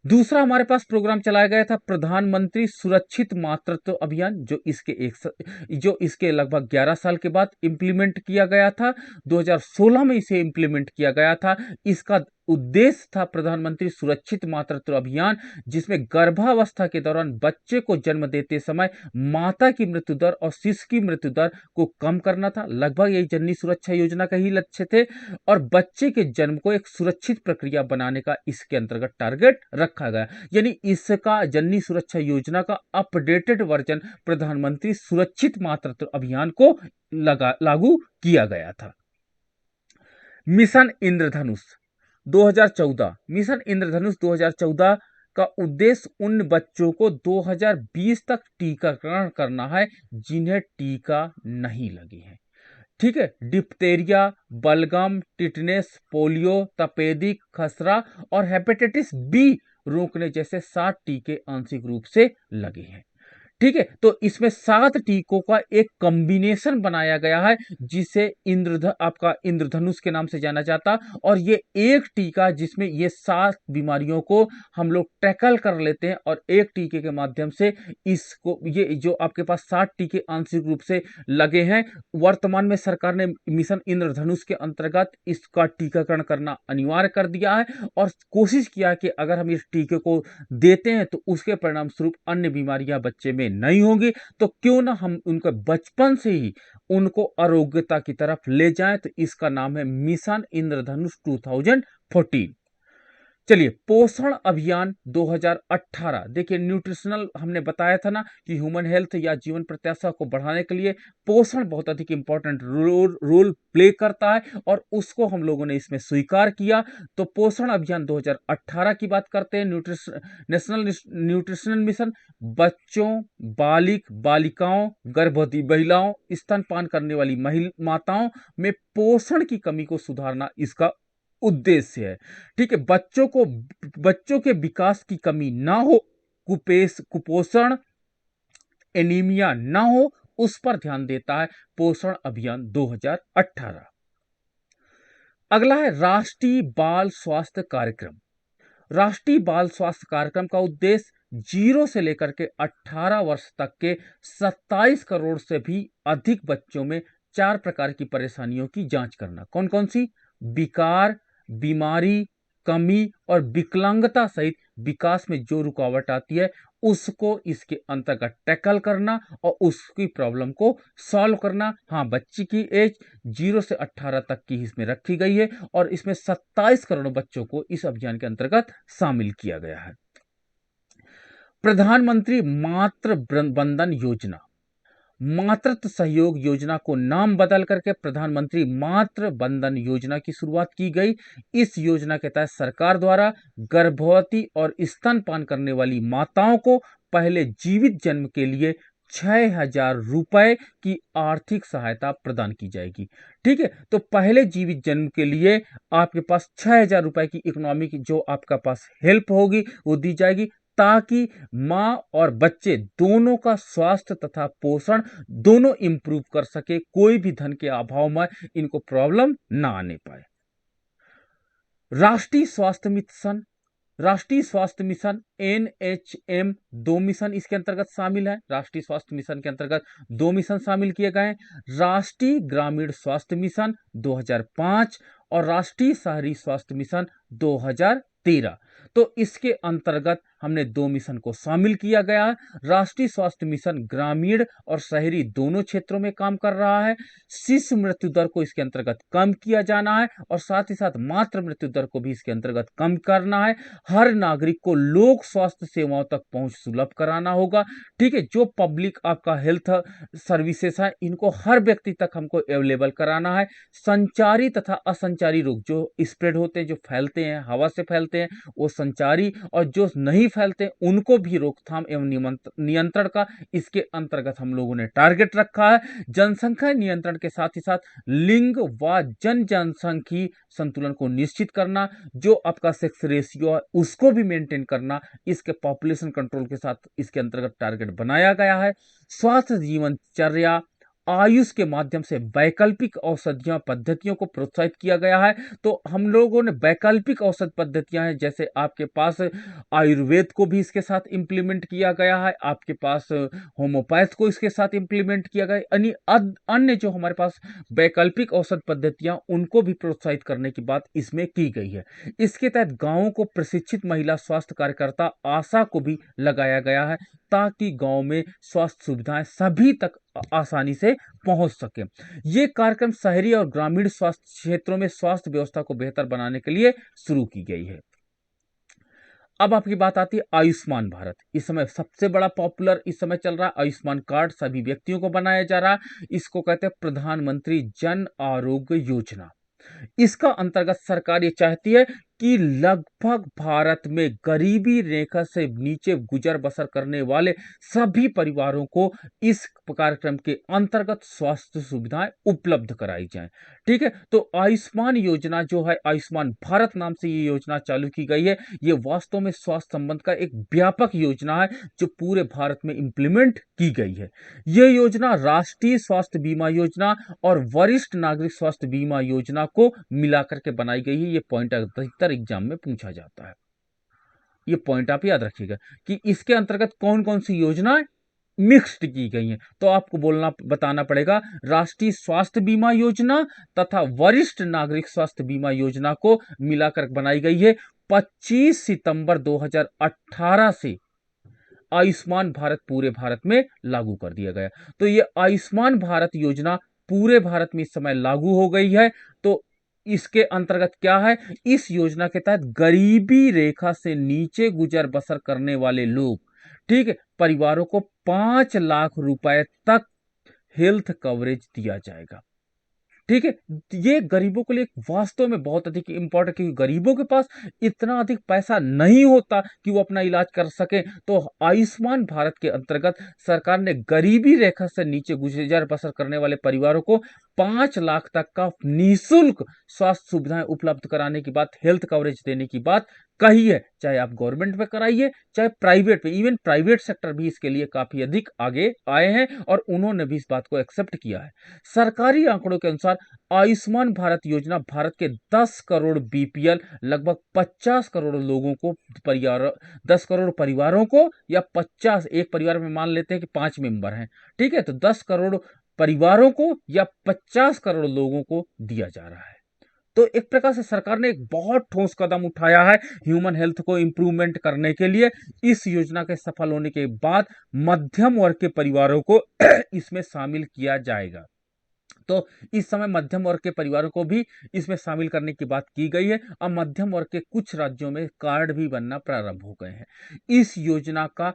दूसरा हमारे पास प्रोग्राम चलाया गया था प्रधानमंत्री सुरक्षित मातृत्व अभियान, जो इसके लगभग 11 साल के बाद इंप्लीमेंट किया गया था। 2016 में इसे इंप्लीमेंट किया गया था। इसका उद्देश्य था प्रधानमंत्री सुरक्षित मातृत्व अभियान, जिसमें गर्भावस्था के दौरान बच्चे को जन्म देते समय माता की मृत्यु दर और शिशु की मृत्यु दर को कम करना था। लगभग यही जननी सुरक्षा योजना का ही लक्ष्य थे, और बच्चे के जन्म को एक सुरक्षित प्रक्रिया बनाने का इसके अंतर्गत टारगेट रखा गया। यानी इसका जननी सुरक्षा योजना का अपडेटेड वर्जन प्रधानमंत्री सुरक्षित मातृत्व अभियान को लागू किया गया था। मिशन इंद्रधनुष 2014, मिशन इंद्रधनुष 2014 का उद्देश्य उन बच्चों को 2020 तक टीकाकरण करना है जिन्हें टीका नहीं लगे हैं। ठीक है, डिप्थेरिया, बलगम, टिटनेस, पोलियो, तपेदिक, खसरा और हेपेटाइटिस बी रोकने जैसे 7 टीके आंशिक रूप से लगे हैं। ठीक है, तो इसमें 7 टीकों का एक कॉम्बिनेशन बनाया गया है, जिसे आपका इंद्रधनुष के नाम से जाना जाता, और ये एक टीका जिसमें ये 7 बीमारियों को हम लोग टैकल कर लेते हैं, और एक टीके के माध्यम से इसको, ये जो आपके पास 7 टीके आंशिक रूप से लगे हैं, वर्तमान में सरकार ने मिशन इंद्रधनुष के अंतर्गत इसका टीकाकरण करना अनिवार्य कर दिया है, और कोशिश किया कि अगर हम इस टीके को देते हैं तो उसके परिणाम स्वरूप अन्य बीमारियां बच्चे में नहीं होंगी, तो क्यों ना हम उनका बचपन से ही उनको आरोग्यता की तरफ ले जाएं। तो इसका नाम है मिशन इंद्रधनुष 2014। चलिए, पोषण अभियान 2018। देखिए, न्यूट्रिशनल हमने बताया था ना कि ह्यूमन हेल्थ या जीवन प्रत्याशा को बढ़ाने के लिए पोषण बहुत अधिक इंपॉर्टेंट रोल प्ले करता है, और उसको हम लोगों ने इसमें स्वीकार किया। तो पोषण अभियान 2018 की बात करते हैं। नेशनल न्यूट्रिशनल मिशन बच्चों, बालिक बालिकाओं, गर्भवती महिलाओं, स्तनपान करने वाली माताओं में पोषण की कमी को सुधारना इसका उद्देश्य है। ठीक है, बच्चों के विकास की कमी ना हो, कुपोषण, एनीमिया ना हो, उस पर ध्यान देता है पोषण अभियान 2018। अगला है राष्ट्रीय बाल स्वास्थ्य कार्यक्रम। राष्ट्रीय बाल स्वास्थ्य कार्यक्रम का उद्देश्य 0 से लेकर के 18 वर्ष तक के 27 करोड़ से भी अधिक बच्चों में 4 प्रकार की परेशानियों की जांच करना। कौन कौन सी? विकार, बीमारी, कमी और विकलांगता सहित विकास में जो रुकावट आती है उसको इसके अंतर्गत टैकल करना और उसकी प्रॉब्लम को सॉल्व करना। हाँ, बच्ची की एज 0 से 18 तक की इसमें रखी गई है, और इसमें 27 करोड़ बच्चों को इस अभियान के अंतर्गत शामिल किया गया है। प्रधानमंत्री मातृ बंधन योजना, मातृत्व सहयोग योजना को नाम बदल करके प्रधानमंत्री मातृ बंधन योजना की शुरुआत की गई। इस योजना के तहत सरकार द्वारा गर्भवती और स्तनपान करने वाली माताओं को पहले जीवित जन्म के लिए 6,000 रुपए की आर्थिक सहायता प्रदान की जाएगी। ठीक है, तो पहले जीवित जन्म के लिए आपके पास 6,000 रुपए की इकोनॉमिक जो आपका पास हेल्प होगी वो दी जाएगी, ताकि मां और बच्चे दोनों का स्वास्थ्य तथा पोषण दोनों इंप्रूव कर सके, कोई भी धन के अभाव में इनको प्रॉब्लम ना आने पाए। राष्ट्रीय स्वास्थ्य मिशन, राष्ट्रीय स्वास्थ्य मिशन NHM, 2 मिशन इसके अंतर्गत शामिल है। राष्ट्रीय स्वास्थ्य मिशन के अंतर्गत 2 मिशन शामिल किए गए हैं। राष्ट्रीय ग्रामीण स्वास्थ्य मिशन 2005 और राष्ट्रीय शहरी स्वास्थ्य मिशन 2013। तो इसके अंतर्गत हमने 2 मिशन को शामिल किया गया है। राष्ट्रीय स्वास्थ्य मिशन ग्रामीण और शहरी दोनों क्षेत्रों में काम कर रहा है। शिशु मृत्यु दर को इसके अंतर्गत कम किया जाना है और साथ ही साथ मातृ मृत्यु दर को भी इसके अंतर्गत कम करना है। हर नागरिक को लोक स्वास्थ्य सेवाओं तक पहुंच सुलभ कराना होगा। ठीक है, जो पब्लिक आपका हेल्थ सर्विसेज है इनको हर व्यक्ति तक हमको अवेलेबल कराना है। संचारी तथा असंचारी रोग जो स्प्रेड होते हैं, जो फैलते हैं, हवा से फैलते हैं, वो संचारी, और जो नहीं फैलते उनको भी रोकथाम एवं नियंत्रण का इसके अंतर्गत हम लोगों ने टारगेट रखा है। जनसंख्या नियंत्रण के साथ ही साथ लिंग व जनसंख्यी संतुलन को निश्चित करना, जो आपका सेक्स रेशियो है उसको भी मेंटेन करना, इसके पॉपुलेशन कंट्रोल के साथ इसके अंतर्गत टारगेट बनाया गया है। स्वास्थ्य जीवनचर्या आयुष के माध्यम से वैकल्पिक औषधियां पद्धतियों को प्रोत्साहित किया गया है। तो हम लोगों ने वैकल्पिक औषध पद्धतियां हैं, जैसे आपके पास आयुर्वेद को भी इसके साथ इंप्लीमेंट किया गया है, आपके पास होम्योपैथ को इसके साथ इंप्लीमेंट किया गया, यानी अन्य जो हमारे पास वैकल्पिक औषध पद्धतियां उनको भी प्रोत्साहित करने की बात इसमें की गई है। इसके तहत गांवों को प्रशिक्षित महिला स्वास्थ्य कार्यकर्ता आशा को भी लगाया गया है, ताकि गांव में स्वास्थ्य सुविधाएं सभी तक आसानी से पहुंच सके। ये कार्यक्रम शहरी और ग्रामीण स्वास्थ्य क्षेत्रों में स्वास्थ्य व्यवस्था को बेहतर बनाने के लिए शुरू की गई है। अब आपकी बात आती है आयुष्मान भारत। इस समय सबसे बड़ा पॉपुलर इस समय चल रहा है आयुष्मान कार्ड, सभी व्यक्तियों को बनाया जा रहा है। इसको कहते हैं प्रधानमंत्री जन आरोग्य योजना। इसका अंतर्गत सरकार ये चाहती है कि लगभग भारत में गरीबी रेखा से नीचे गुजर बसर करने वाले सभी परिवारों को इस कार्यक्रम के अंतर्गत स्वास्थ्य सुविधाएं उपलब्ध कराई जाएं। ठीक है, तो आयुष्मान योजना जो है, आयुष्मान भारत नाम से ये योजना चालू की गई है। ये वास्तव में स्वास्थ्य संबंध का एक व्यापक योजना है जो पूरे भारत में इंप्लीमेंट की गई है। ये योजना राष्ट्रीय स्वास्थ्य बीमा योजना और वरिष्ठ नागरिक स्वास्थ्य बीमा योजना को मिलाकर के बनाई गई है। ये पॉइंट अधिकतर एग्जाम में पूछा जाता है। ये पॉइंट आप याद रखिएगा कि इसके अंतर्गत कौन कौन सी योजनाएं मिक्स्ड की गई हैं। तो आपको बताना पड़ेगा राष्ट्रीय स्वास्थ्य बीमा योजना तथा वरिष्ठ नागरिक स्वास्थ्य बीमा योजना को मिलाकर बनाई गई है। 25 सितंबर 2018 से आयुष्मान भारत पूरे भारत में लागू कर दिया गया। तो ये आयुष्मान भारत योजना पूरे भारत में इस समय लागू हो गई है। तो इसके अंतर्गत क्या है, इस योजना के तहत गरीबी रेखा से नीचे गुजर बसर करने वाले लोग, ठीक है, परिवारों को 5 लाख रुपए तक हेल्थ कवरेज दिया जाएगा। ठीक है, ये गरीबों के लिए वास्तव में बहुत अधिक इंपॉर्टेंट, क्योंकि गरीबों के पास इतना अधिक पैसा नहीं होता कि वो अपना इलाज कर सके। तो आयुष्मान भारत के अंतर्गत सरकार ने गरीबी रेखा से नीचे गुजर बसर करने वाले परिवारों को 5 लाख तक का निःशुल्क स्वास्थ्य सुविधाएं उपलब्ध कराने की बात, हेल्थ कवरेज देने की बात कही है। चाहे आप गवर्नमेंट में कराइए चाहे प्राइवेट में, इवन प्राइवेट सेक्टर भी इसके लिए काफी अधिक आगे आए हैं और उन्होंने भी इस बात को एक्सेप्ट किया है। सरकारी आंकड़ों के अनुसार आयुष्मान भारत योजना भारत के 10 करोड़ बीपीएल, लगभग 50 करोड़ लोगों को, परिवार 10 करोड़ परिवारों को, या 50, एक परिवार में मान लेते हैं कि 5 मेंबर हैं, ठीक है, तो 10 करोड़ परिवारों को या 50 करोड़ लोगों को दिया जा रहा है। तो एक प्रकार से सरकार ने एक बहुत ठोस कदम उठाया है ह्यूमन हेल्थ को इंप्रूवमेंट करने के लिए। इस योजना के सफल होने के बाद मध्यम वर्ग के परिवारों को इसमें शामिल किया जाएगा। तो इस समय मध्यम वर्ग के परिवारों को भी इसमें शामिल करने की बात की गई है। अब मध्यम वर्ग के कुछ राज्यों में कार्ड भी बनना प्रारंभ हो गए हैं। इस योजना का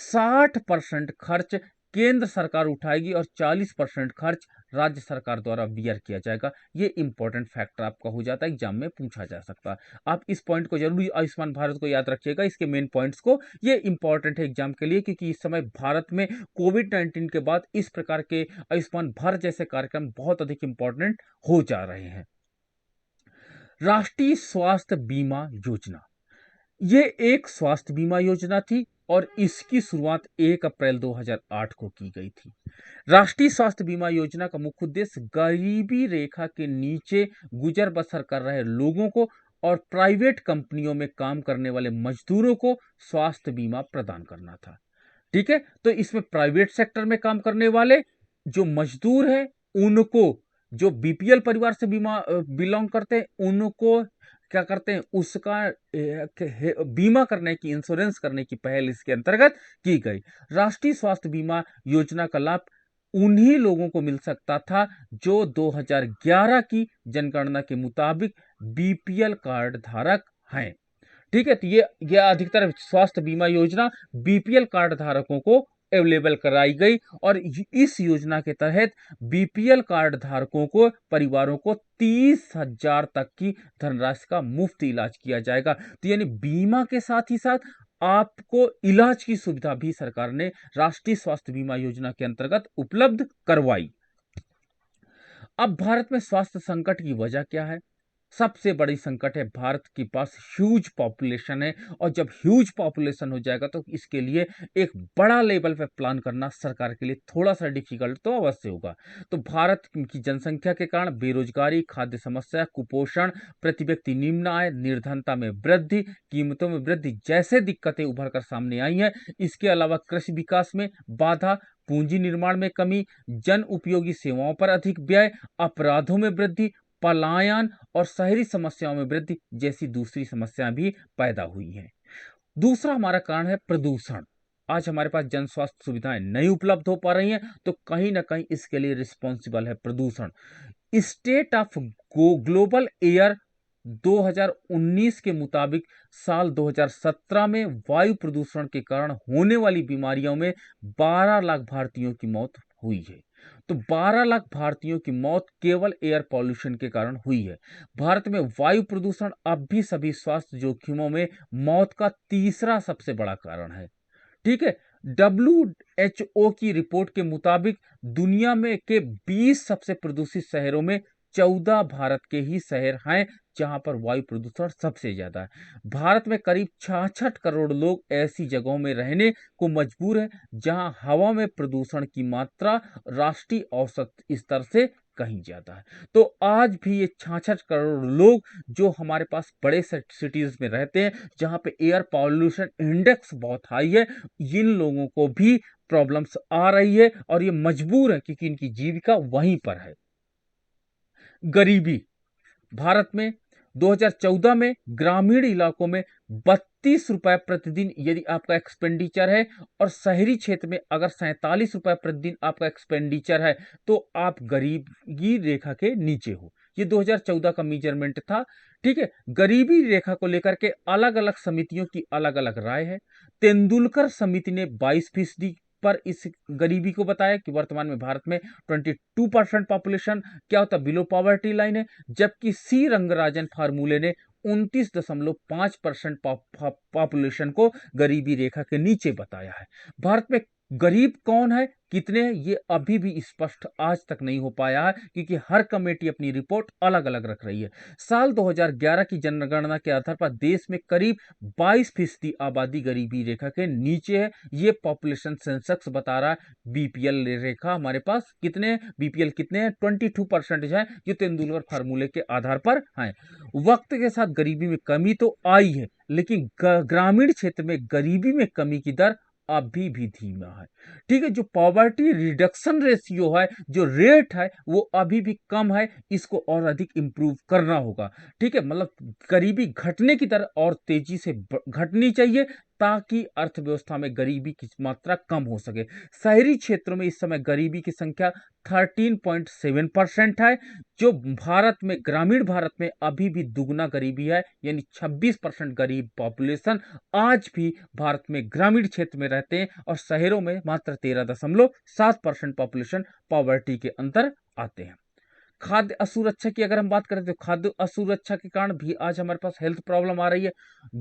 60% खर्च केंद्र सरकार उठाएगी और 40% खर्च राज्य सरकार द्वारा बियर किया जाएगा। ये इंपॉर्टेंट फैक्टर आपका हो जाता है, एग्जाम में पूछा जा सकता है। आप इस पॉइंट को जरूर आयुष्मान भारत को याद रखिएगा, इसके मेन पॉइंट्स को। ये इंपॉर्टेंट है एग्जाम के लिए, क्योंकि इस समय भारत में कोविड-19 के बाद इस प्रकार के आयुष्मान भारत जैसे कार्यक्रम बहुत अधिक इंपॉर्टेंट हो जा रहे हैं। राष्ट्रीय स्वास्थ्य बीमा योजना, ये एक स्वास्थ्य बीमा योजना थी और इसकी शुरुआत 1 अप्रैल 2008 को की गई थी। राष्ट्रीय स्वास्थ्य बीमा योजना का मुख्य उद्देश्य गरीबी रेखा के नीचे गुजर बसर कर रहे लोगों को और प्राइवेट कंपनियों में काम करने वाले मजदूरों को स्वास्थ्य बीमा प्रदान करना था। ठीक है, तो इसमें प्राइवेट सेक्टर में काम करने वाले जो मजदूर हैं, उनको, जो बीपीएल परिवार से बिलोंग करते हैं, उनको क्या करते हैं, उसका बीमा करने की, इंश्योरेंस करने की पहल इसके अंतर्गत की गई। राष्ट्रीय स्वास्थ्य बीमा योजना का लाभ उन्हीं लोगों को मिल सकता था जो 2011 की जनगणना के मुताबिक बीपीएल कार्ड धारक हैं। ठीक है, तो ये अधिकतर स्वास्थ्य बीमा योजना बीपीएल कार्ड धारकों को अवेलेबल कराई गई और इस योजना के तहत बीपीएल कार्ड धारकों को, परिवारों को 30,000 तक की धनराशि का मुफ्त इलाज किया जाएगा। तो यानी बीमा के साथ ही साथ आपको इलाज की सुविधा भी सरकार ने राष्ट्रीय स्वास्थ्य बीमा योजना के अंतर्गत उपलब्ध करवाई। अब भारत में स्वास्थ्य संकट की वजह क्या है? सबसे बड़ी संकट है, भारत के पास ह्यूज पॉपुलेशन है और जब ह्यूज पॉपुलेशन हो जाएगा तो इसके लिए एक बड़ा लेवल पे प्लान करना सरकार के लिए थोड़ा सा डिफिकल्ट तो अवश्य होगा। तो भारत की जनसंख्या के कारण बेरोजगारी, खाद्य समस्या, कुपोषण, प्रति व्यक्ति निम्न आय, निर्धनता में वृद्धि, कीमतों में वृद्धि जैसे दिक्कतें उभर कर सामने आई हैं। इसके अलावा कृषि विकास में बाधा, पूंजी निर्माण में कमी, जन उपयोगी सेवाओं पर अधिक व्यय, अपराधों में वृद्धि, पलायन और शहरी समस्याओं में वृद्धि जैसी दूसरी समस्याएं भी पैदा हुई हैं। दूसरा हमारा कारण है प्रदूषण। आज हमारे पास जन स्वास्थ्य सुविधाएं नहीं उपलब्ध हो पा रही हैं, तो कहीं ना कहीं इसके लिए रिस्पॉन्सिबल है प्रदूषण। स्टेट ऑफ ग्लोबल एयर 2019 के मुताबिक साल 2017 में वायु प्रदूषण के कारण होने वाली बीमारियों में 12 लाख भारतीयों की मौत हुई है। तो 12 लाख भारतीयों की मौत केवल एयर पॉल्यूशन के कारण हुई है। भारत में वायु प्रदूषण अब भी सभी स्वास्थ्य जोखिमों में मौत का तीसरा सबसे बड़ा कारण है। ठीक है, WHO की रिपोर्ट के मुताबिक दुनिया में के 20 सबसे प्रदूषित शहरों में 14 भारत के ही शहर हैं जहां पर वायु प्रदूषण सबसे ज्यादा है। भारत में करीब 66 करोड़ लोग ऐसी जगहों में रहने को मजबूर हैं जहां हवा में प्रदूषण की मात्रा राष्ट्रीय औसत स्तर से कहीं ज्यादा है। तो आज भी ये 66 करोड़ लोग जो हमारे पास बड़े सिटीज में रहते हैं जहां पे एयर पॉल्यूशन इंडेक्स बहुत हाई है, इन लोगों को भी प्रॉब्लम्स आ रही है और ये मजबूर है क्योंकि इनकी जीविका वहीं पर है। गरीबी, भारत में 2014 में ग्रामीण इलाकों में 32 रुपए प्रतिदिन यदि आपका एक्सपेंडिचर है और शहरी क्षेत्र में अगर 47 रुपए प्रतिदिन आपका एक्सपेंडिचर है तो आप गरीबी रेखा के नीचे हो। ये 2014 का मेजरमेंट था। ठीक है, गरीबी रेखा को लेकर के अलग अलग समितियों की अलग अलग राय है। तेंदुलकर समिति ने 22% पर इस गरीबी को बताया कि वर्तमान में भारत में 22% पॉपुलेशन क्या होता बिलो पॉवर्टी लाइन है, जबकि सी रंगराजन फार्मूले ने 29.5% पॉपुलेशन को गरीबी रेखा के नीचे बताया है। भारत में गरीब कौन है, कितने हैं, ये अभी भी स्पष्ट आज तक नहीं हो पाया है क्योंकि हर कमेटी अपनी रिपोर्ट अलग अलग रख रही है। साल 2011 की जनगणना के आधार पर देश में करीब 22% आबादी गरीबी रेखा के नीचे है। ये पॉपुलेशन सेंसस बता रहा है। बीपीएल रेखा हमारे पास कितने हैं, बीपीएल कितने हैं, 22% है, जो तेंदुलकर फार्मूले के आधार पर है। वक्त के साथ गरीबी में कमी तो आई है, लेकिन ग्रामीण क्षेत्र में गरीबी में कमी की दर अभी भी धीमा है। ठीक है, जो पॉवर्टी रिडक्शन रेशियो है, जो रेट है, वो अभी भी कम है, इसको और अधिक इंप्रूव करना होगा। ठीक है, मतलब गरीबी घटने की दर और तेजी से घटनी चाहिए ताकि अर्थव्यवस्था में गरीबी की मात्रा कम हो सके। शहरी क्षेत्रों में इस समय गरीबी की संख्या 13.7% है, जो भारत में, ग्रामीण भारत में अभी भी दुगना गरीबी है, यानी 26% गरीब पॉपुलेशन आज भी भारत में ग्रामीण क्षेत्र में रहते हैं और शहरों में मात्र 13.7% पॉपुलेशन पॉवर्टी के अंदर आते हैं। खाद्य असुरक्षा की अगर हम बात करें तो खाद्य असुरक्षा के कारण भी आज हमारे पास हेल्थ प्रॉब्लम आ रही है।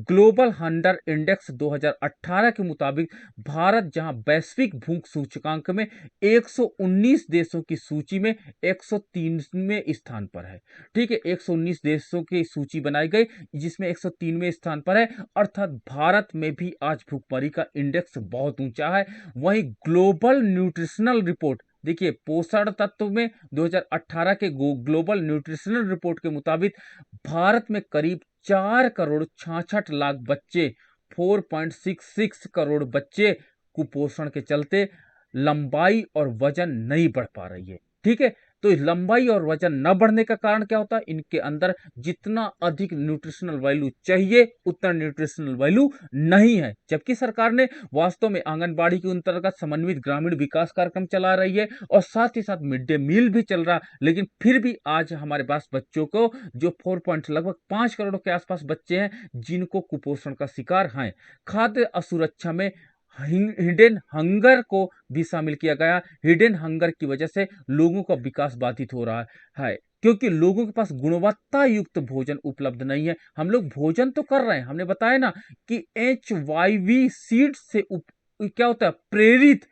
ग्लोबल हंगर इंडेक्स 2018 के मुताबिक भारत जहां वैश्विक भूख सूचकांक में 119 देशों की सूची में 103वें स्थान पर है। ठीक है, 119 देशों की सूची बनाई गई जिसमें 103वें स्थान पर है, अर्थात भारत में भी आज भूखमरी का इंडेक्स बहुत ऊंचा है। वहीं ग्लोबल न्यूट्रिशनल रिपोर्ट, देखिए पोषण तत्व में 2018 के ग्लोबल न्यूट्रिशनल रिपोर्ट के मुताबिक भारत में करीब 4 करोड़ 66 लाख बच्चे, 4.66 करोड़ बच्चे कुपोषण के चलते लंबाई और वजन नहीं बढ़ पा रही है। ठीक है, तो इस लंबाई और वजन न बढ़ने का कारण क्या होता है? इनके अंदर जितना अधिक न्यूट्रिशनल वैल्यू चाहिए उतना न्यूट्रिशनल वैल्यू नहीं है, जबकि सरकार ने वास्तव में आंगनबाड़ी के अंतर्गत समन्वित ग्रामीण विकास कार्यक्रम चला रही है और साथ ही साथ मिड डे मील भी चल रहा है, लेकिन फिर भी आज हमारे पास बच्चों को जो लगभग 5 करोड़ के आसपास बच्चे हैं जिनको कुपोषण का शिकार हैं। खाद्य असुरक्षा में हिडन हंगर को भी शामिल किया गया। हिडन हंगर की वजह से लोगों का विकास बाधित हो रहा है, क्योंकि लोगों के पास गुणवत्ता युक्त भोजन उपलब्ध नहीं है। हम लोग भोजन तो कर रहे हैं, हमने बताया ना कि HYV सीड से क्या होता है, प्रेरित,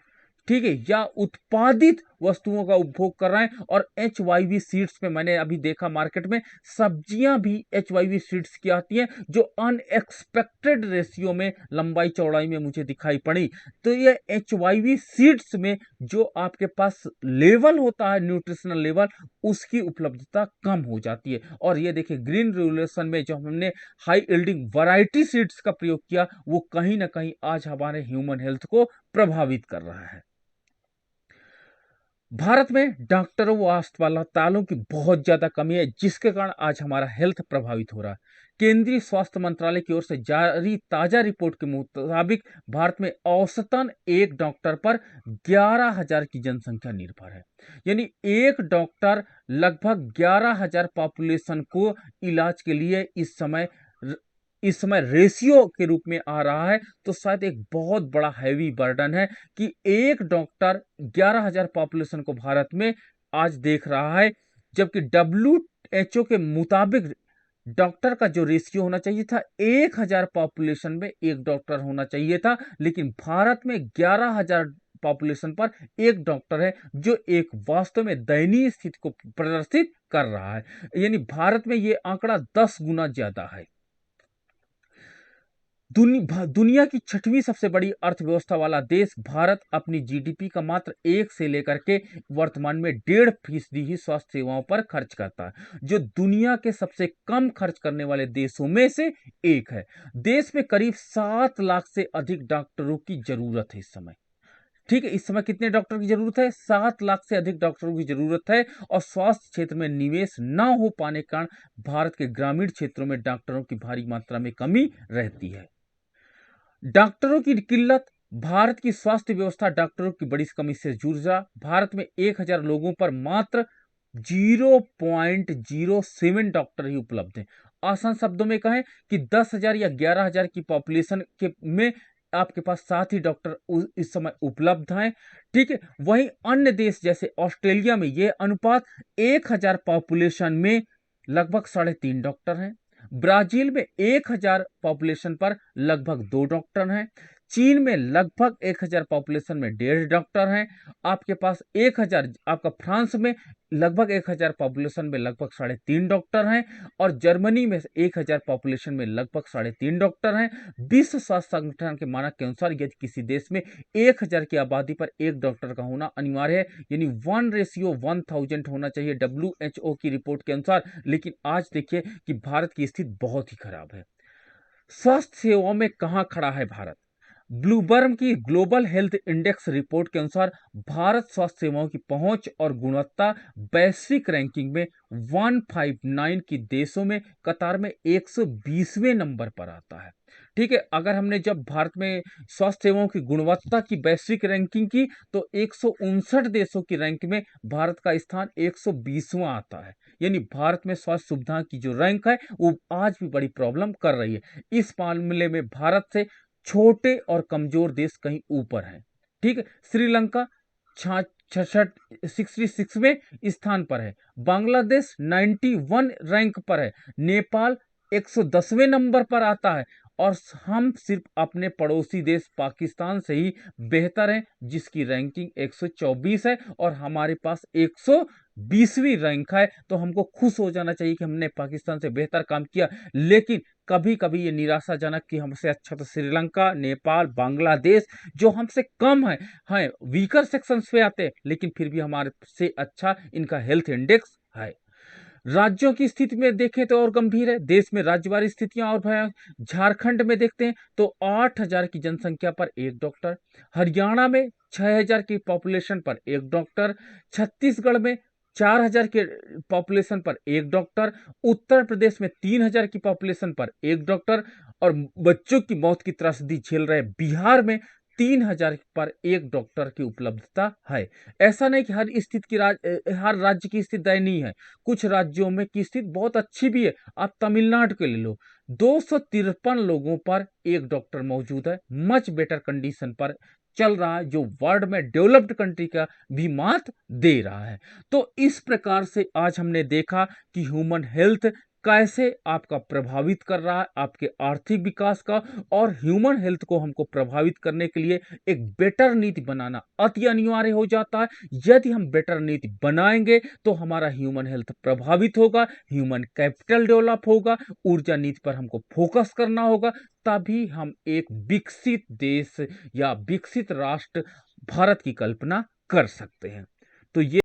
ठीक है, या उत्पादित वस्तुओं का उपभोग कर रहे हैं। और HYV सीड्स में मैंने अभी देखा मार्केट में सब्जियां भी HYV सीड्स की आती हैं जो अनएक्सपेक्टेड रेशियो में लंबाई चौड़ाई में मुझे दिखाई पड़ी। तो ये HYV सीड्स में जो आपके पास लेवल होता है, न्यूट्रिशनल लेवल, उसकी उपलब्धता कम हो जाती है। और ये देखिए ग्रीन रेवोल्यूशन में जो हमने हाई यील्डिंग वैरायटी सीड्स का प्रयोग किया वो कहीं ना कहीं आज हमारे ह्यूमन हेल्थ को प्रभावित कर रहा है। भारत में डॉक्टरों व अस्पतालों की बहुत ज्यादा कमी है, जिसके कारण आज हमारा हेल्थ प्रभावित हो रहा है। केंद्रीय स्वास्थ्य मंत्रालय की ओर से जारी ताजा रिपोर्ट के मुताबिक भारत में औसतन एक डॉक्टर पर 11,000 की जनसंख्या निर्भर है, यानी एक डॉक्टर लगभग 11,000 पॉपुलेशन को इलाज के लिए इस समय रेशियो के रूप में आ रहा है। तो शायद एक बहुत बड़ा हैवी बर्डन है कि एक डॉक्टर 11,000 पॉपुलेशन को भारत में आज देख रहा है, जबकि WHO के मुताबिक डॉक्टर का जो रेशियो होना चाहिए था 1,000 पॉपुलेशन में एक डॉक्टर होना चाहिए था, लेकिन भारत में 11,000 पॉपुलेशन पर एक डॉक्टर है, जो एक वास्तव में दयनीय स्थिति को प्रदर्शित कर रहा है। यानी भारत में यह आंकड़ा 10 गुना ज्यादा है। दुनिया की 6वीं सबसे बड़ी अर्थव्यवस्था वाला देश भारत अपनी GDP का मात्र 1 से लेकर के वर्तमान में 1.5% ही स्वास्थ्य सेवाओं पर खर्च करता है, जो दुनिया के सबसे कम खर्च करने वाले देशों में से एक है। देश में करीब 7 लाख से अधिक डॉक्टरों की जरूरत है इस समय। ठीक है, इस समय कितने डॉक्टर की जरूरत है? 7 लाख से अधिक डॉक्टरों की जरूरत है। और स्वास्थ्य क्षेत्र में निवेश न हो पाने के कारण भारत के ग्रामीण क्षेत्रों में डॉक्टरों की भारी मात्रा में कमी रहती है। डॉक्टरों की किल्लत, भारत की स्वास्थ्य व्यवस्था डॉक्टरों की बड़ी कमी से जूझ रहा। भारत में 1,000 लोगों पर मात्र 0.07 डॉक्टर ही उपलब्ध हैं। आसान शब्दों में कहें कि 10,000 या 11,000 की पॉपुलेशन के में आपके पास 7 ही डॉक्टर इस समय उपलब्ध हैं। ठीक है, वहीं अन्य देश जैसे ऑस्ट्रेलिया में यह अनुपात 1,000 पॉपुलेशन में लगभग 3.5 डॉक्टर हैं। ब्राजील में 1,000 पॉपुलेशन पर लगभग 2 डॉक्टर हैं। चीन में लगभग 1,000 पॉपुलेशन में 1.5 डॉक्टर हैं। आपके पास 1,000, आपका फ्रांस में लगभग 1,000 पॉपुलेशन में लगभग 3.5 डॉक्टर हैं। और जर्मनी में 1,000 पॉपुलेशन में लगभग 3.5 डॉक्टर हैं। विश्व स्वास्थ्य संगठन के मानक के अनुसार यदि किसी देश में 1,000 की आबादी पर एक डॉक्टर का होना अनिवार्य है, यानी 1:1000 होना चाहिए WHO की रिपोर्ट के अनुसार। लेकिन आज देखिए कि भारत की स्थिति बहुत ही खराब है। स्वास्थ्य सेवाओं में कहां खड़ा है भारत? ब्लूमबर्ग की ग्लोबल हेल्थ इंडेक्स रिपोर्ट के अनुसार भारत स्वास्थ्य सेवाओं की पहुंच और गुणवत्ता वैश्विक रैंकिंग में 159 की देशों में कतार में 120वें नंबर पर आता है। ठीक है, अगर हमने जब भारत में स्वास्थ्य सेवाओं की गुणवत्ता की वैश्विक रैंकिंग की तो 159 देशों की रैंक में भारत का स्थान 120वां आता है। यानी भारत में स्वास्थ्य सुविधा की जो रैंक है वो आज भी बड़ी प्रॉब्लम कर रही है। इस मामले में भारत से छोटे और कमजोर देश कहीं ऊपर हैं। ठीक है, श्रीलंका 66वें स्थान पर है, बांग्लादेश 91 रैंक पर है, नेपाल 110वें नंबर पर आता है और हम सिर्फ अपने पड़ोसी देश पाकिस्तान से ही बेहतर हैं जिसकी रैंकिंग 124 है और हमारे पास 120वीं रैंक है। तो हमको खुश हो जाना चाहिए कि हमने पाकिस्तान से बेहतर काम किया, लेकिन कभी कभी ये निराशाजनक कि हमसे अच्छा तो श्रीलंका, नेपाल, बांग्लादेश जो हमसे कम है वीकर सेक्शंस पे आते हैं, लेकिन फिर भी हमारे से अच्छा इनका हेल्थ इंडेक्स है। राज्यों की स्थिति में देखें तो और गंभीर है। देश में राज्यवारी स्थितियां और भयानक। झारखंड में देखते हैं तो 8000 की जनसंख्या पर एक डॉक्टर, हरियाणा में 6000 की पॉपुलेशन पर एक डॉक्टर, छत्तीसगढ़ में 4000 के पॉपुलेशन पर एक डॉक्टर, उत्तर प्रदेश में 3000 की पॉपुलेशन पर एक डॉक्टर और बच्चों की मौत की त्रासदी झेल रहे बिहार में 3000 पर एक डॉक्टर की उपलब्धता है। ऐसा नहीं कि हर राज्य की स्थिति दयनीय है। कुछ राज्यों में की स्थिति बहुत अच्छी भी है। आप तमिलनाडु के ले लो, 253 लोगों पर एक डॉक्टर मौजूद है, मच बेटर कंडीशन पर चल रहा है, जो वर्ल्ड में डेवलप्ड कंट्री का भी मात दे रहा है। तो इस प्रकार से आज हमने देखा कि ह्यूमन हेल्थ कैसे आपका प्रभावित कर रहा है, आपके आर्थिक विकास का, और ह्यूमन हेल्थ को हमको प्रभावित करने के लिए एक बेटर नीति बनाना अति अनिवार्य हो जाता है। यदि हम बेटर नीति बनाएंगे तो हमारा ह्यूमन हेल्थ प्रभावित होगा, ह्यूमन कैपिटल डेवलप होगा, ऊर्जा नीति पर हमको फोकस करना होगा, तभी हम एक विकसित देश या विकसित राष्ट्र भारत की कल्पना कर सकते हैं। तो ये